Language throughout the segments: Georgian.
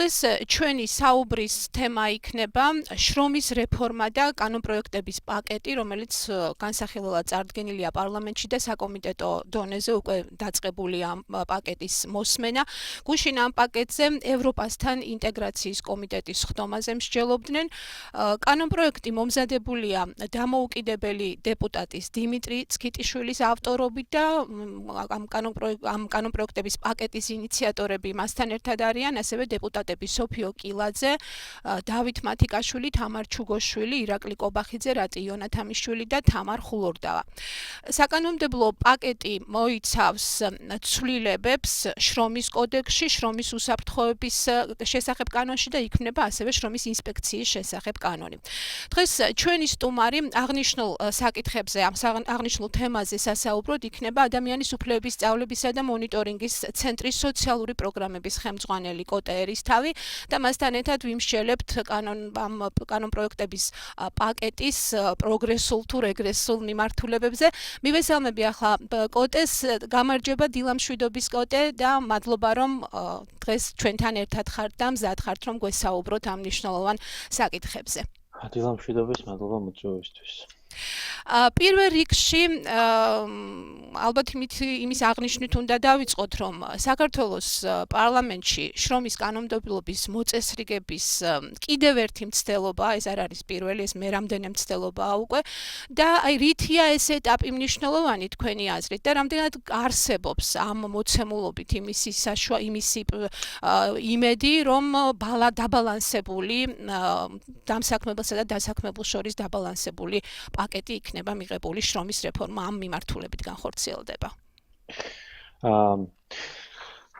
დღეს ჩვენი საუბრის თემა იქნება შრომის რეფორმა და კანონპროექტების პაკეტი, რომელიც განსახილველად წარდგენილია პარლამენტში და საკომიტეტო დონეზე უკვე დაწყებულია ამ პაკეტის მოსმენა. გუშინ ამ პაკეტზე ევროპასთან ინტეგრაციის კომიტეტის ხდომაზე მსჯელობდნენ. კანონპროექტი მომზადებულია დამოუკიდებელი დეპუტატის დიმიტრი ცქიტიშვილის ავტორობით და ამ კანონპროექტების პაკეტის ინიციატორები მასთან ერთად არიან ასევე დეპუტატები სოფიო კილაძე, დავით მათიკაშვილი, თამარ ჩუგოშვილი, ირაკლი კობახიძე, რატი იონათამიშვილი და თამარ ხულორდავა. საკანონმდებლო პაკეტი მოიცავს ცვლილებებს შრომის კოდექსში, შრომის უსაფრთხოების შესახებ კანონში და იქმნება ასევე შრომის ინსპექციის შესახებ კანონი. დღეს ჩვენი სტუმარი აღნიშნულ საკითხებზე, აღნიშნულ თემაზე სასაუბროდ იქნება ადამიანის უფლებების სწავლებისა და მონიტორინგის ცენტრის სოციალური პროგრამების ხელმძღვანელი კოტე ერისთავი და მასთან ერთად ვიმსჯელებთ კანონპროექტების პაკეტის პროგრესულ თუ რეგრესულ მიმართულებებზე. მივესალმები ახლა კოტეს, გამარჯობა დილამშვიდობის კოტე და მადლობა რომ დღეს ჩვენთან ერთად ხართ და მზად ხართ რომ გვესაუბროთ ამ მნიშვნელოვან საკითხებზე. დილამშვიდობის, მადლობა მოწვევისთვის. პირველ რიგში ალბათ იმის აღნიშვნით უნდა დავიწყოთ, რომ საქართველოს პარლამენტში შრომის კანონმდებლობის მოწესრიგების კიდევ ერთი მცდელობაა, ეს არ არის პირველი, ეს მერამდენე მცდელობაა უკვე და რითია ეს ეტაპი მნიშვნელოვანი თქვენი აზრით და რამდენად არსებობს ამ მოცემულობით იმისი იმედი, რომ დაბალანსებული დამსაქმებელსა და დასაქმებულს შორის დაბალანსებული პაკეტი იქნება მიღებული შრომის რეფორმა ამ მიმართულებით განხორციელდება.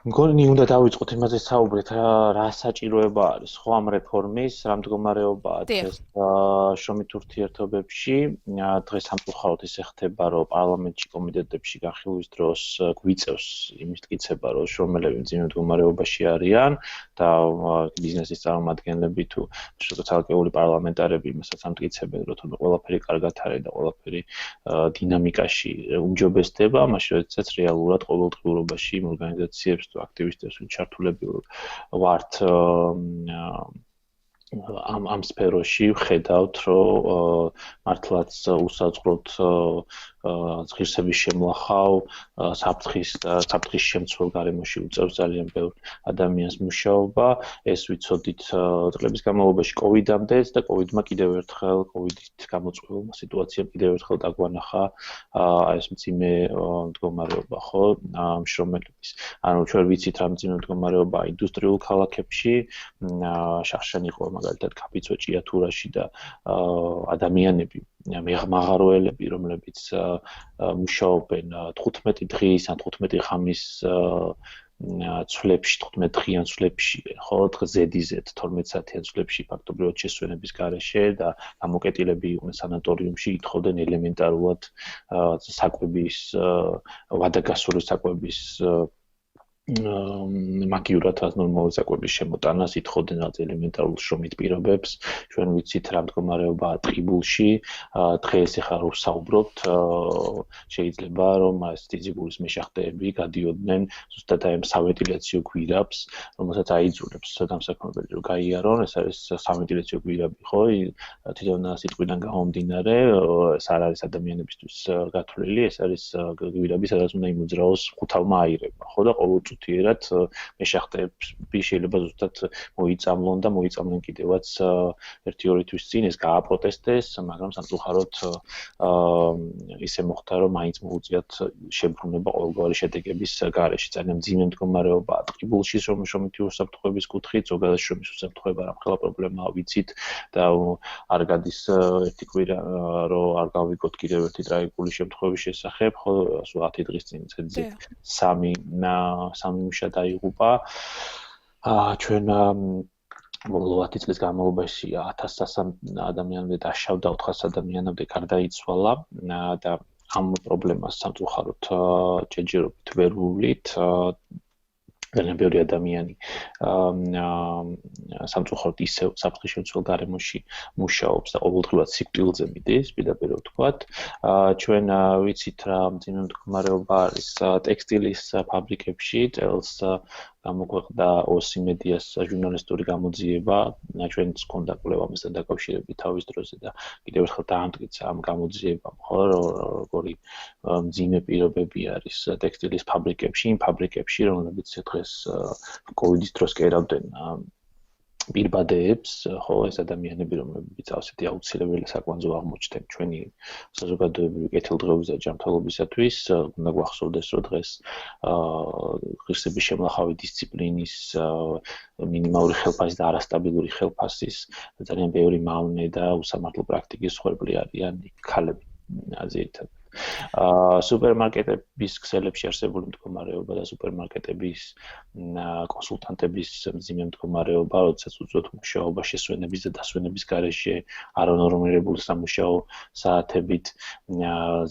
მგონი უნდა დავიწყოთ იმაზე საუბრით, რა საჭიროება არის ხო ამ რეფორმის, რა მდგომარეობაა დღეს შრომით ურთიერთობებში. დღეს სამწუხაროდ ისე ხდება, რომ პარლამენტში კომიტეტებში განხილვის დროს გვიწევს იმის მტკიცება, რომ შრომელები მძიმე მდგომარეობაში არიან და ბიზნესის წარმომადგენლები თუ ცალკეული პარლამენტარები იმასაც ამტკიცებენ, რომ თუნდაც ყველაფერი კარგად არის და ყველაფერი დინამიკაში უმჯობესდება, მაშინ როდესაც რეალურად ყოველდღიურობაში იმ ორგანიზაციებს აქტივისტებს ჩართულები ვართ ამ სფეროში ვხედავთ, რომ მართლაც უსაწყროდ ღირსების შემლახავ, საფრთხის შემცველ გარემოში უწევს ძალიან ბევრ ადამიანს მუშაობა. ეს ვიცოდით წლების განმავლობაში კოვიდამდეც და კოვიდმა კიდევ ერთხელ კოვიდით გამოწვეულმა სიტუაციამ კიდევ ერთხელ დაგვანახა ეს მძიმე მდგომარეობა, ხო, შრომელების. ანუ ჩვენ ვიცით რა მძიმე მდგომარეობა ინდუსტრიულ ქალაქებში, შახშან იყო მაგალითად კაფიცო ჭიათურაში და ადამიანები მაღაროელები, რომლებიც მუშაობენ 15 დღის ან 15 ღამის ცვლებში, 15 დღიან ცვლებში, ხო, ზედიზედ 12 საათიან ცვლებში ფაქტობრივად შესვენების გარეშე და გამოკეტილები იყვნენ სანატორიუმში, ითხოვდნენ ელემენტარულად საკვების, ვადაგასული საკვების მაგივრად ნორმალური საკვების შემოტანას, ითხოვდნენ რაღაც ელემენტარულ შრომით პირობებს. ჩვენ ვიცით რა მდგომარეობაა ტყიბულში, დღეს ახლა რო ვსაუბრობთ, შეიძლება რომ ეს ფიზიკურის მეშახტეები გადიოდნენ ზუსტად აი ამ სავენტილაციო გვირაბს, რომელსაც აიძულებს დამსაქმებელი რომ გაიარონ, ეს არის სავენტილაციო გვირაბი, ხო? თვითონ სიტყვიდან გამომდინარე, ეს არ არის ადამიანებისთვის გათვლილი, ეს არის გვირაბი, სადაც უნდა იმოძრაოს ხუთავმა აირებმა, ხო და ყოველწუთიერად მეშახტეები შეიძლება ზუსტად მოიწამლონ და მოიწამლენ კიდევაც 1-2 თვის წინ ეს გააპროტესტეს, მაგრამ სამწუხაროდ ისე მოხდა, რომ მაინც მოუწიათ შებრუნება ყოველგვარი შედეგების გარეშე. ძალიან მძიმე მდგომარეობაა ტყიბულში შრომითი უსაფრთხოების კუთხით, ზოგადად შრომის უსაფრთხოება რამხელა პრობლემაა ვიცით და არ გადის ერთი კვირა, რომ არ გავიგოთ კიდევ ერთი ტრაგიკული შემთხვევის შესახებ, ხო, 10 დღის წინ ცედზე 3 მუშა დაიღუპა. ჩვენ ბოლო 10 წლის განმავლობაში 1300 ადამიანამდე დაშავდა, 400 ადამიანამდე გარდაიცვალა და ამ პრობლემას სამწუხაროდ ჯერჯერობით ვერ ვუვლით. ძალიან ბევრი ადამიანი სამწუხაროდ ისევ საფრთხის შემცველ გარემოში მუშაობს და ყოველდღიურად სიკვდილზე მიდის, პირდაპირ ვთქვათ. ჩვენ ვიცით რა მძიმე მდგომარეობა არის ტექსტილის ფაბრიკებში, წელს გამოქვეყნდა ოსი მედიას ჟურნალისტური გამოძიება, ჩვენც გქონდა კვლევა ამასთან დაკავშირებით თავის დროზე და კიდევ ერთხელ დაამტკიცა ამ გამოძიებამ, ხო, როგორი მძიმე პირობები არის ტექსტილის ფაბრიკებში, იმ ფაბრიკებში, რომლებიც დღეს კოვიდის დროს კერავდნენ პირბადეებს, ხო, ეს ადამიანები, რომლებიც ასეთი აუცილებელი საკვანძო აღმოჩნდნენ ჩვენი საზოგადოებრივი კეთილდღეობის და ჯანმრთელობისათვის, უნდა გვახსოვდეს, რომ დღეს ღირსების შემლახავი დისციპლინის, მინიმალური ხელფასის და არასტაბილური ხელფასის ძალიან ბევრი მავნე და უსამართლო პრაქტიკის მსხვერპლი არიან ქალები, ძირითადად. სუპერმარკეტების ქსელებში არსებული მდგომარეობა და სუპერმარკეტების კონსულტანტების მძიმე მდგომარეობა, როდესაც უწევთ მუშაობა შესვენების და დასვენების გარეშე არანორმირებული სამუშაო საათებით,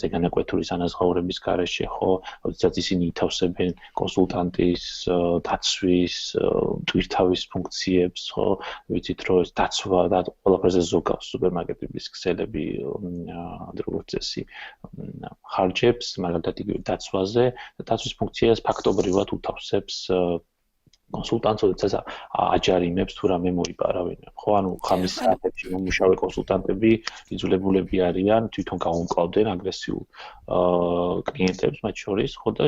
ზეგანაკვეთურის ანაზღაურების გარეშე, ხო, როდესაც ისინი ითავსებენ კონსულტანტის, დაცვის, ტვირთავის ფუნქციებს, ხო, ვიცით, რომ ეს დაცვა და ყველაფერზე ზოგავს სუპერმარკეტების ქსელები, როგორც წესი ხარჯებს, მაგალითად იგივე დაცვაზე და დაცვის ფუნქციას ფაქტობრივად უთავსებს კონსულტანტს, როდესაც აჯარიმებს თუ რამე მოიპარავენ. ხო, ანუ ხამის საათებში მომუშავე კონსულტანტები იძულებულები არიან თვითონ გაუმკლავდნენ აგრესიულ კლიენტებს, მათ შორის, ხო და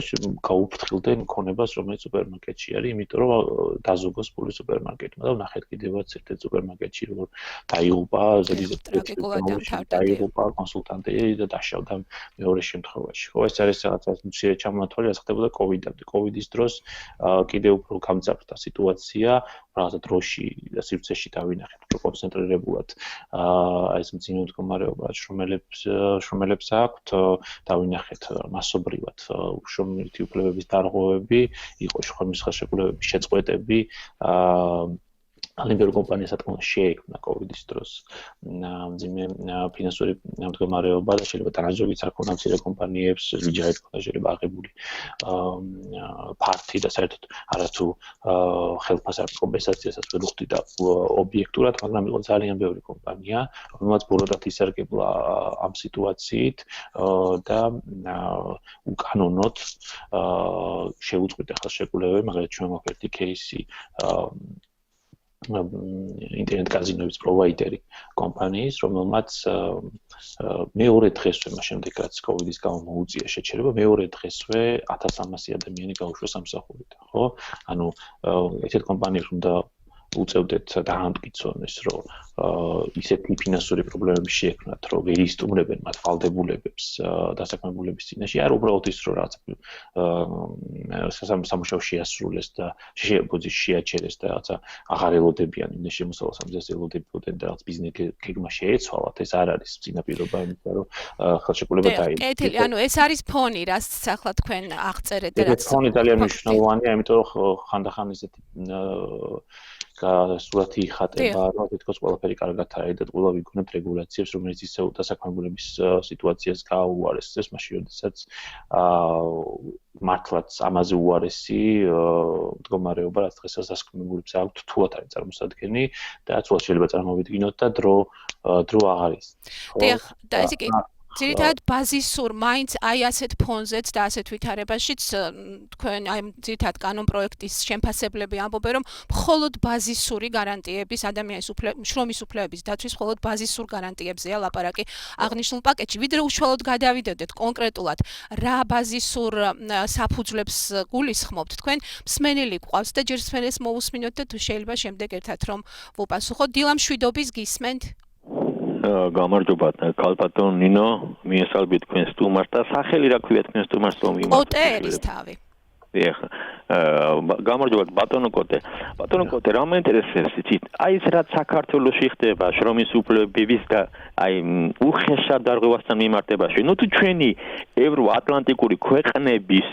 გაუფრთხილდნენ ქონებას, რომელიც სუპერმარკეტში არის, იმიტომ რომ დაზოგოს პული სუპერმარკეტმა და ვნახეთ კიდევაც ერთ-ერთ სუპერმარკეტში, როგორ დაიღუპა დაიღუპა კონსულტანტი და დაშავდა მეორე შემთხვევაში. ხო, ეს არის რაღაცა მცირე ჩამონათვალი, რაც ხდებოდა კოვიდამდე. კოვიდის დროს კიდევ უფრო გამძაფრდა სიტუაცია, რაღაცა დროში და სივრცეში დავინახეთ, უფრო კონცენტრირებულად ეს მძიმე მდგომარეობა, შრომელებს აქვთ, დავინახეთ მასობრივად შრომითი უფლებების დარღვევები, იყო შრომის ხელშეკრულებების შეწყვეტები, ალიმბერგ კომპანიას ატყმოს შეექმნა კოვიდის დროს მძიმე ფინანსური მდგომარეობა და შეიძლება თანაჟოგიც არ ქონდა მცირე კომპანიებს ჯერ ქონდა შეიძლება აღებული ფართი და საერთოდ არათუ ხელფასს არ კომპენსაციასაც ვერ უხდიდა ობიექტურად, მაგრამ იყო ძალიან ბევრი კომპანია, რომელმაც ბოროტად ისარგებლა ამ სიტუაციით და უკანონოდ შეუწყვეტა ხელშეკრულებები, მაგრამ ჩვენ გვაქვს ერთი кейსი ინტერნეტ კაზინოების პროვაიდერი კომპანიის, რომელმაც მეორე დღესვე მას შემდეგ რაც კოვიდის გამო მოუწია შეჩერება, მეორე დღესვე 1300 ადამიანი გაუშვა სამსახურიდან, ხო? ანუ ესეთ კომპანიებს უნდა უწევდეთ დაამტკიცონ ეს, რომ ისეთი ფინანსური პრობლემები შეექმნათ, რომ ვერ ისტუმრებენ მათ ვალდებულებებს დასაქმებულების წინაშე, არ უბრალოდ ის, რომ რაღაც სამუშაო შეასრულეს და შეაჩერეს და რაღაცა აღარ ელოდებიან იმ შემოსავალს, ამას ელოდებოდნენ და რაღაც ბიზნეს გეგმა შეეცვალათ, ეს არ არის წინაპირობა, იმიტომ რომ ხელშეკრულება დაიწყო. კეთილი, ანუ ეს არის ფონი, რაც ახლა თქვენ აღწერეთ და რაც ფონი ძალიან მნიშვნელოვანია, იმიტომ რომ ხანდახან ისეთი სურათი იხატება, რომ თითქოს ყველაფერი კარგად არის და ყველა ვიგონებთ რეგულაციებს, რომელიც ისევ დასაქმებულების სიტუაციას გააუარესებს, მაშინ როდესაც მართლაც ამაზე უარესი მდგომარეობა, რაც დღესაც დასაქმებულებს აქვთ, თულად არის წარმოსადგენი და ცოტა შეიძლება წარმოვიდგინოთ და დრო აღარ ის. დიახ, და ესე კი ძირითადად ბაზისურ მაინც აი ასეთ ფონზეც და ასეთ ვითარებაშიც თქვენ აი ძირითადად კანონპროექტის შემფასებლები ამბობენ, რომ მხოლოდ ბაზისური გარანტიების ადამიანის შრომის უფლებების დაცვის მხოლოდ ბაზისურ გარანტიებზეა ლაპარაკი აღნიშნულ პაკეტში, ვიდრე უშუალოდ გადავიდოდეთ კონკრეტულად რა ბაზისურ საფუძვლებს გულისხმობთ თქვენ, მსმენელი გყავს და ჯერ მსმენელს მოусმინოთ და თუ შეიძლება შემდეგ ერთად რომ ვუპასუხოთ. დილა მშვიდობის გისმენთ? გამარჯობა, ქალბატონ ნინო, მიესალმებით თქვენ სტუმარს და სახელი რა ქვია თქვენ სტუმარს რომ იმართოთ. კოტე ერისთავი. დიახ. გამარჯობა ბატონო კოტე. ბატონო კოტე, რა მაინტერესებს იცით? აი ეს რაც საქართველოში ხდება შრომის უფლებების და აი უხეშად დარღვევასთან მიმართებაში. ნუ თუ ჩვენი ევროატლანტიკური ქვეყნების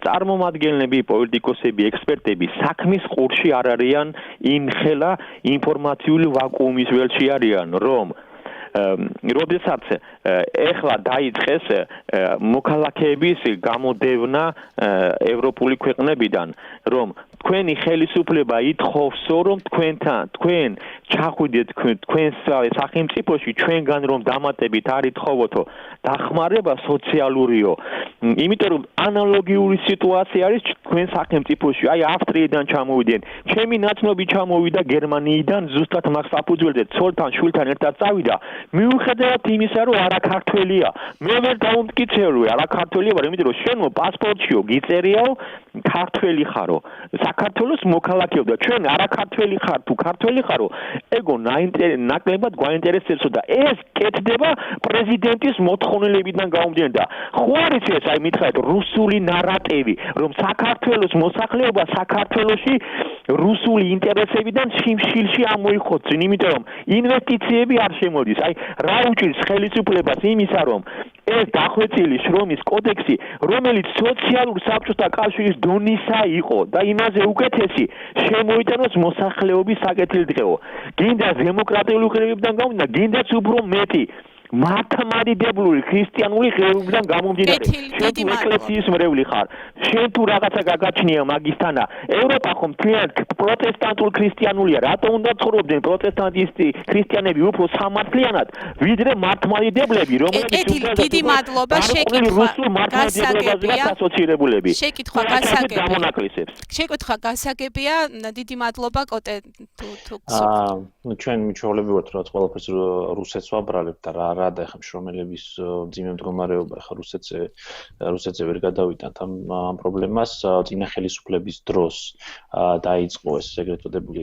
წარმომადგენლები, პოლიტიკოსები, ექსპერტები საქმის ყურში არ არიან იმხელა ინფორმაციული ვაკუუმის ველში არიან, რომ როდესაც ეხლა დაიწყეს მოქალაქეების გამოდევნა ევროპული ქვეყნებიდან, რომ თქვენი ხელისუფლება ითხოვსო, რომ თქვენ ჩახვიდეთ თქვენს სახელმწიფოში, ჩვენგან რომ დამატებით არ ითხოვოთო დახმარება სოციალურიო. იმიტომ რომ ანალოგიური სიტუაცია არის თქვენ სახელმწიფოში. აი ავსტრიიდან ჩამოვიდნენ. ჩემი ნაცნობი ჩამოვიდა გერმანიიდან, ზუსტად მაგ საფუძველზე ცოლთან, შვილთან ერთად წავიდა. მიუხედავად იმისა, რომ არა ქართველია. მე ვერ დავუმტკიცებულა, არა ქართველია ვარ, იმიტომ რომ შენო პასპორტშიო გიწერიაო ქართველი ხარო. საქართველოს მოქალაქეო და ჩვენ არა ქართველი ხარ თუ ქართველი ხარო, ეგო ნაკლებად გვაინტერესებსო და ეს კეთდება პრეზიდენტის მოთხოვნილებიდან გამომდინარე და ხო არის ეს აი მითხრათ რუსული ნარატივი, რომ საქართველოს მოსახლეობა საქართველოში რუსული ინტერესებიდან შიმშილში ამოიხოცენ, იმიტომ რომ ინვესტიციები არ შემოდის. აი რა უჭირს ხელისუფლებას იმისა, რომ ეს დახვეწილი შრომის კოდექსი, რომელიც სოციალურ საბჭოთა კავშირის დონისა იყო და იმაზე უკეთესი შემოიტანოს მოსახლეობის საკეთილდღეო. გინდა დემოკრატიული უყურებებიდან გამომდინარე, გინდაც უფრო მეტი მართლმადიდებლური ქრისტიანული ღირებულებიდან გამომდინარე. შენ თუ ეკლესიის მრევლი ხარ, შენ თუ რაღაცა გაგაჩნია მაგისთანა, ევროპა ხომ მთლიანად პროტესტანტულ ქრისტიანულია, რატომ უნდა ცხოვრობდნენ პროტესტანტისტი ქრისტიანები უფრო სამართლიანად, ვიდრე მართლმადიდებლები, რომლებიც დიდი მადლობა შეკითხვა გასაგებია, დიდი მადლობა კოტე თუ ჩვენ მიჩვეულები ვართ, რაც ყველაფერს რუსეთს ვაბრალებთ და რა და ახლა შრომელების ძიმე მდგომარეობა ახლა რუსეთზე ვერ გადავიტანთ ამ პრობლემას. წინა ხელისუფლების დროს დაიწყო ეს ეგრეთ წოდებული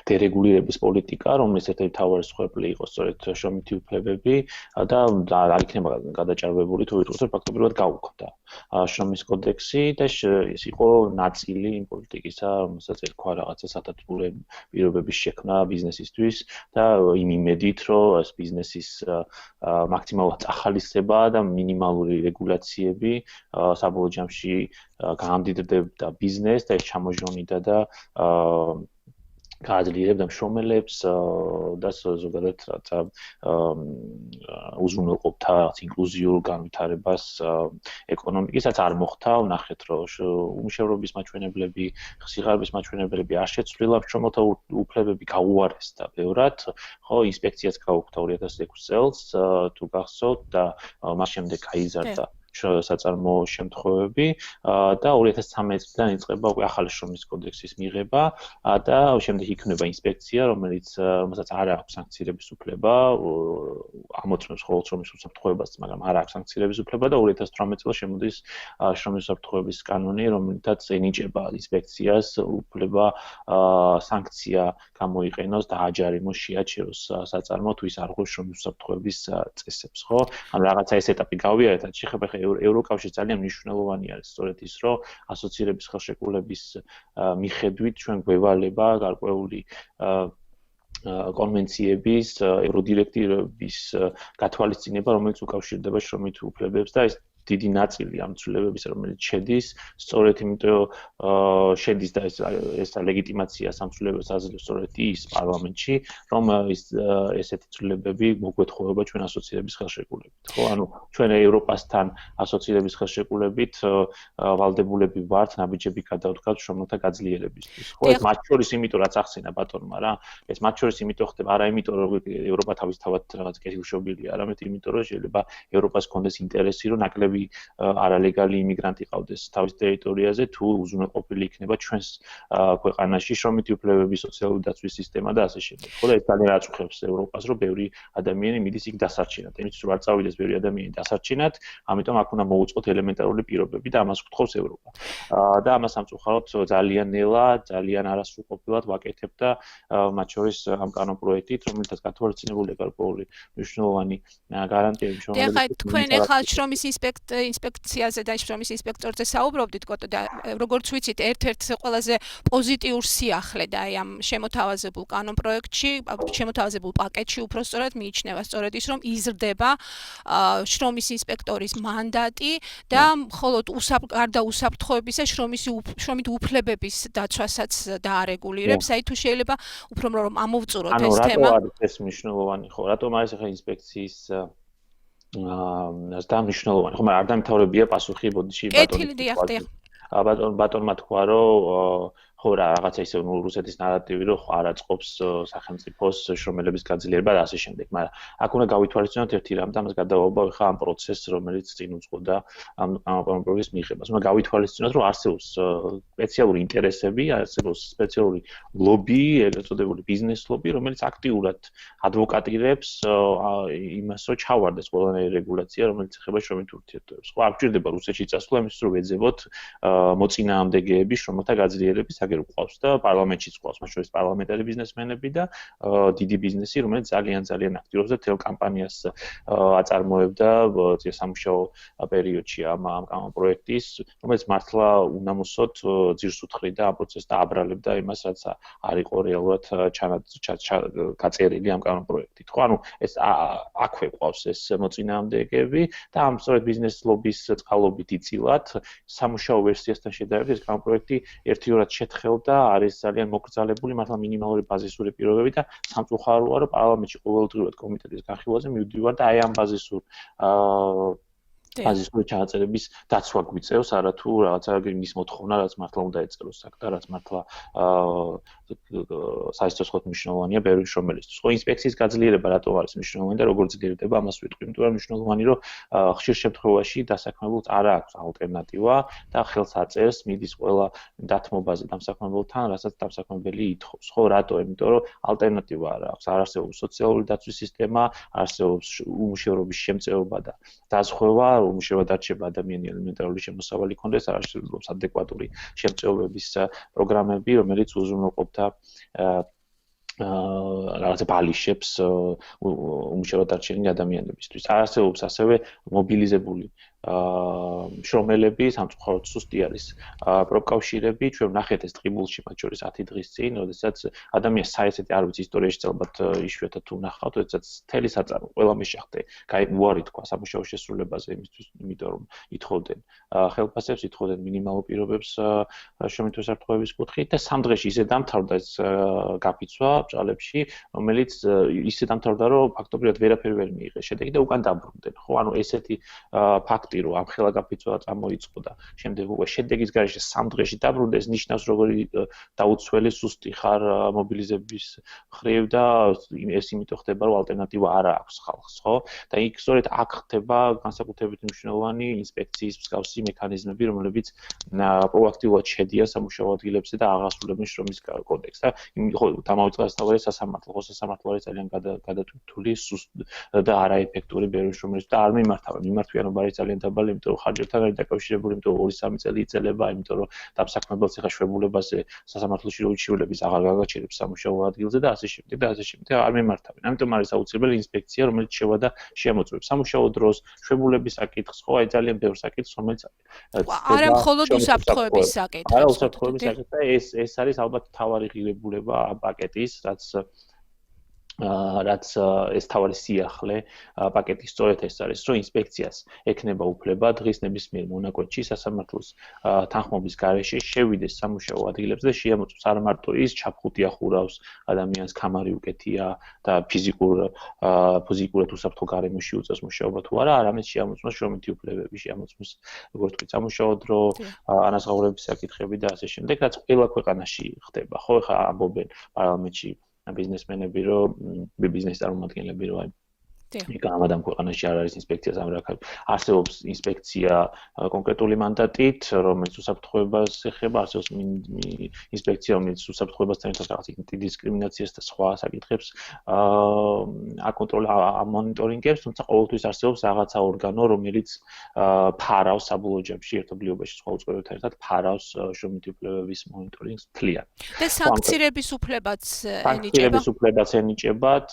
დერეგულირების პოლიტიკა, რომლის ერთ-ერთი მთავარი მსხვერპლი იყო სწორედ შრომითი უფლებები და არ იქნება გადაჭარბებული თუ ვიტყვით, რომ ფაქტობრივად გაუქმდა შრომის კოდექსი და ეს იყო ნაწილი იმ პოლიტიკისა, რომელსაც ერქვა რაღაცა სათათბურე პირობების შექმნა ბიზნესისთვის და იმ იმედით, რომ ეს ბიზნესის მაქსიმალურად ახალისება და მინიმალური რეგულაციები საბოლოო ჯამში გაამდიდრებდა ბიზნესს და ეს ჩამოჟონიდა და გააძლიერებდა მშრომელებს და ზოგადად რაცა უზრუნველყოფდა ინკლუზიურ განვითარებას ეკონომიკისაც არ მოხდა. ვნახეთ, რომ უმუშევრობის მაჩვენებლები, სიღარიბის მაჩვენებლები არ შეცვლილა, მშრომელთა უფლებები გაუარესდა ბევრად. ხო, ინსპექციაც გაუქმდა 2006 წელს, თუ გახსოვთ და მას შემდეგ გაიზარდა საწარმო შემთხვევები და 2013 წლიდან იწყება უკვე ახალი შრომის კოდექსის მიღება და შემდეგ იქნება ინსპექცია, რომელსაც არ აქვს სანქციების უფლება, ამოწმებს ხოლმე შრომის უსაფრთხოებას, მაგრამ არ აქვს სანქციების უფლება და 2018 წელს შემოდის შრომის უსაფრთხოების კანონი, რომელთაც ენიჭება ინსპექციას უფლება სანქცია გამოიყენოს და აჯარიმოს შეაჩეროს საწარმო თუ ის არ ხვდებს შრომის უსაფრთხოების წესებს, ხო? ანუ რაღაცა ეს ეტაპი გავიარეთ, შეხება ევროკავშირი ძალიან მნიშვნელოვანი არის სწორედ ის, რომ ასოცირების ხელშეკრულების მიხედვით ჩვენ გვევალება გარკვეული კონვენციების, ევროდირექტივების გათვალისწინება, რომელიც უკავშირდება შრომით უფლებებს და ეს დიდი ნაწილი ამ ცვლილებების, რომელიც შედის, სწორედ იმიტომ შედის და ეს ლეგიტიმაცია ამ ცვლილებებს აძლევს სწორედ ის პარლამენტში, რომ ესეთი ცვლილებები მოგვეთხოვება ჩვენ ასოცირების ხელშეკრულებით. ხო, ანუ ჩვენ ევროპასთან ასოცირების ხელშეკრულებით ვალდებულები ვართ ნაბიჯები გადავდგათ შრომელთა გაძლიერებისთვის. ხო, ეს მათ შორის იმიტომ რაც ახსენა ბატონმა რა, ეს მათ შორის იმიტომ ხდება, არა იმიტომ რომ ევროპა თავისთავად რაღაც კეთილშობილია, არამედ იმიტომ რომ შეიძლება ევროპას ჰქონდეს ინტერესი, რომ ნაკლები არალეგალი იმიგრანტი ყავდეს თავის ტერიტორიაზე, თუ უზრუნველყოფილი იქნება ჩვენს ქვეყანაში შრომითი უფლებების სოციალური დაცვის სისტემა და ასე შემდეგ. ხო და ეს ძალიან აწუხებს ევროპას, რომ ბევრი ადამიანი მიდის იქ დასარჩენად. იმისთვის რომ არ წავიდეს ბევრი ადამიანი დასარჩენად, ამიტომ აქ უნდა მოუწყოთ ელემენტარული პირობები და ამას გთხოვს ევროპა. და ამას სამწუხაროდ ძალიან ნელა, ძალიან არასრულყოფილად ვაკეთებ და მათ შორის ამ კანონპროექტით, რომელთაც გათვალისწინებულია გარკვეული მნიშვნელოვანი გარანტიები შრომელებს. თქვენ ახლა შრომის ინსპექციაზე და შრომის ინსპექტორზე საუბრობდით, კოტე და როგორც ვიცით, ერთ-ერთ ყველაზე პოზიტიურ სიახლე და აი ამ შემოთავაზებულ კანონპროექტში, შემოთავაზებულ პაკეტში უпростоრად მიიჩნევა სწორედ ის, რომ იზრდება შრომის ინსპექტორის მანდატი და მხოლოდ გარდა უსაფრთხოებისა შრომით უფლებების დაცვასაც დაარეგულირებს. აი თუ შეიძლება უფრო რომ ამოვწუროთ ეს თემა. ანუ რატო არის ეს მნიშვნელოვანი, ხო? რატომ არის ახლა ინსპექციის და მნიშვნელოვანი, ხომ არ დამთავრებია პასუხი ბოდიში ბატონი. ბატონმა თქვა, რომ ხო რა რაღაცა ისე რუსეთის ნარატივი რომ არ აწყობს სახელმწიფოს შრომელების გაძლიერება და ასე შემდეგ, მაგრამ აქ უნდა გავითვალისწინოთ ერთი რამ და ამას გადავაბავ ხა ამ პროცესს, რომელიც წინ უძღოდა ამ კანონპროექტების მიღებას. უნდა გავითვალისწინოთ, რომ არსებობს სპეციალური ინტერესები, არსებობს სპეციალური ლობი, ეგრეთ წოდებული ბიზნეს ლობი, რომელიც აქტიურად ადვოკატირებს იმას, რომ ჩავარდეს ყველანაირი რეგულაცია, რომელიც ეხება შრომით ურთიერთობებს. ხო, არ გვჭირდება რუსეთში წასვლა, იმისთვის რომ ვეძებოთ მოწინააღმდეგეები შრომთა გაძლიერების აგერ უყავს და პარლამენტშიც ყავს, მათ შორის პარლამენტარი ბიზნესმენები და დიდი ბიზნესი, რომელიც ძალიან აქტიურობს და თელ კამპანიას აწარმოებდა სამუშაო პერიოდში ამ კანონპროექტის, რომელიც მართლა უნამოსოდ ძირს უთხრიდა ამ პროცესს და აბრალებდა იმას, რაც არ იყო რეალურად გაწერილი ამ კანონპროექტით. ხო, ანუ ეს აქვე ყავს ეს მოწინააღმდეგეები და ამ სწორედ ბიზნეს ლობის წყალობით იწილად სამუშაო ვერსიასთან შედარებით ეს კანონპროექტი ერთიორად შეთხელდა, არის ძალიან მოკრძალებული, მართლა მინიმალური ბაზისური პირობები და სამწუხაროა, რომ პარლამენტში ყოველდღიურად კომიტეტის განხილვაზე მივდივარ და აი ამ ბაზისური ჩაწერების დაცვა გვიწევს, არათუ რაღაცა იმის მოთხოვნა, რაც მართლა უნდა ეწეროს აქ და რაც მართლა საერთოდ მნიშვნელოვანია ბევრი შრომელისთვის. ხო, ინსპექციის გაძლიერება რატო არის მნიშვნელოვანი და როგორ ძლიერდება, ამას ვიტყვი, იმიტომ რომ მნიშვნელოვანი, რომ ხშირ შემთხვევაში დასაქმებულს არ აქვს ალტერნატივა და ხელს აწერს მიდის ყველა დათმობაზე დამსაქმებელთან, რასაც დამსაქმებელი ითხოვს. ხო, რატო? იმიტომ რომ ალტერნატივა არ აქვს. არ არსებობს სოციალური დაცვის სისტემა, არსებობს უმუშევრობის შემწეობა და დაზღვევა, უმუშევრად არჩება ადამიანი ელემენტარული შემოსავალი ქონდეს, არ არსებობს ადეკვატური შემწეობების პროგრამები, რომელიც უზრუნველყოფდა რაღაცა ბალიშებს უმუშევრად არჩენილი ადამიანებისთვის. არ არსებობს ასევე მობილიზებული შრომელები, სამწუხაროდ სუსტი არის პროკავშირები, ჩვენ ვნახეთ ეს ტყიბულში მათ შორის 10 დღის წინ, როდესაც ადამიანს საერთოდ არ ვიცი ისტორიაში ალბათ იშვიათად თუ ვნახავთ, როდესაც მთელი საწარმო ყველა მეშახტე უარი თქვა სამუშაო შესრულებაზე იმისთვის, იმიტომ რომ ითხოვდნენ ხელფასებს, ითხოვდნენ მინიმალურ პირობებს შრომით უსაფრთხოების კუთხით და 3 დღეში ისე დამთავრდა ეს გაფიცვა ბჭყალებში, რომელიც ისე დამთავრდა, რომ ფაქტობრივად ვერაფერი ვერ მიიღეს შედეგი და უკან დაბრუნდნენ. ხო, ანუ ესეთი ფაქტი რომ ამ ხელა გაფიცვა წამოიწყო და შემდეგ უკვე შედეგის გარეშე 3 დღეში დაბრუნდეს, ნიშნავს როგორი დაუცველი სუსტი ხარ მობილიზების მხრივ და ეს იმიტომ ხდება, რომ ალტერნატივა არ აქვს ხალხს, ხო? და იქ სწორედ აქ ხდება განსაკუთრებით მნიშვნელოვანი ინსპექციის მსგავსი მექანიზმები, რომლებიც პროაქტიულად შედიან სამუშაო ადგილებზე და აღასრულებენ შრომის კოდექსს და ხო დამავიწყდა სწავლე სასამართლო, ხო სასამართლო არის ძალიან გადატვირთული და არაეფექტური ბევრი შრომის და არ მიმართვიანობა არის ძალიან დაბალი, იმიტომ რომ ხარჯებთან არის დაკავშირებული, იმიტომ რომ 2-3 წელი იწელება, იმიტომ რომ დამსაქმებელს ეხა შვებულებაზე სასამართლოში რო უჩივლების აღარ გაგაჩერებს სამუშაო ადგილზე და ასე შემდეგ და ასე შემდეგ არ მიმართავენ. ამიტომ არის აუცილებელი ინსპექცია, რომელიც შევა და შემოწმებს სამუშაო დროს, შვებულების საკითხს, ხო, აი ძალიან ბევრ საკითხს, რომელიც არა მხოლოდ უსაფრთხოების საკითხს. არა უსაფრთხოების საკითხს და ეს არის ალბათ მთავარი ღირებულება ამ პაკეტის, რაც ეს თავარი სიახლე პაკეტის სწორედ ეს არის, რომ ინსპექციას ექნება უფლება დღის ნებისმიერ მონაკვეთში სასამართლოს თანხმობის გარეშე შევიდეს სამუშაო ადგილებზე და შეამოწმოს არ მარტო ის ჩაფხუტი ახურავს ადამიანს, კამარი უკეთია და ფიზიკურად უსაფრთხო გარემოში უწევს მუშაობა თუ არა, არამედ შეამოწმოს შრომითი უფლებები, შეამოწმოს როგორც ვთქვით, სამუშაო დრო, ანაზღაურების საკითხები და ასე შემდეგ, რაც ყველა ქვეყანაში ხდება. ხო, ეხლა ამბობენ პარლამენტში ბიზნესმენები, რომ ბიზნეს წარმომადგენლები, რომ აი გამადამ ქვეყანაში არ არის ინსპექცია სამრაქად. არსებობს ინსპექცია კონკრეტული მანდატით, რომელიც უსაფრთხოებას ეხება, არსებობს ინსპექცია, რომელიც უსაფრთხოებასთან ერთად რაღაც დისკრიმინაციას და სხვა საკითხებს აკონტროლებს, თუმცა ყოველთვის არსებობს რაღაცა ორგანო, რომელიც ფარავს საბოლოო ჯამში ერთობლიობაში სხვა უწყებებთან ერთად ფარავს შრომითი უფლებების მონიტორინგს მთლიან. და სანქცირების უფლებაც ენიჭება. სანქცირების უფლებაც ენიჭებათ,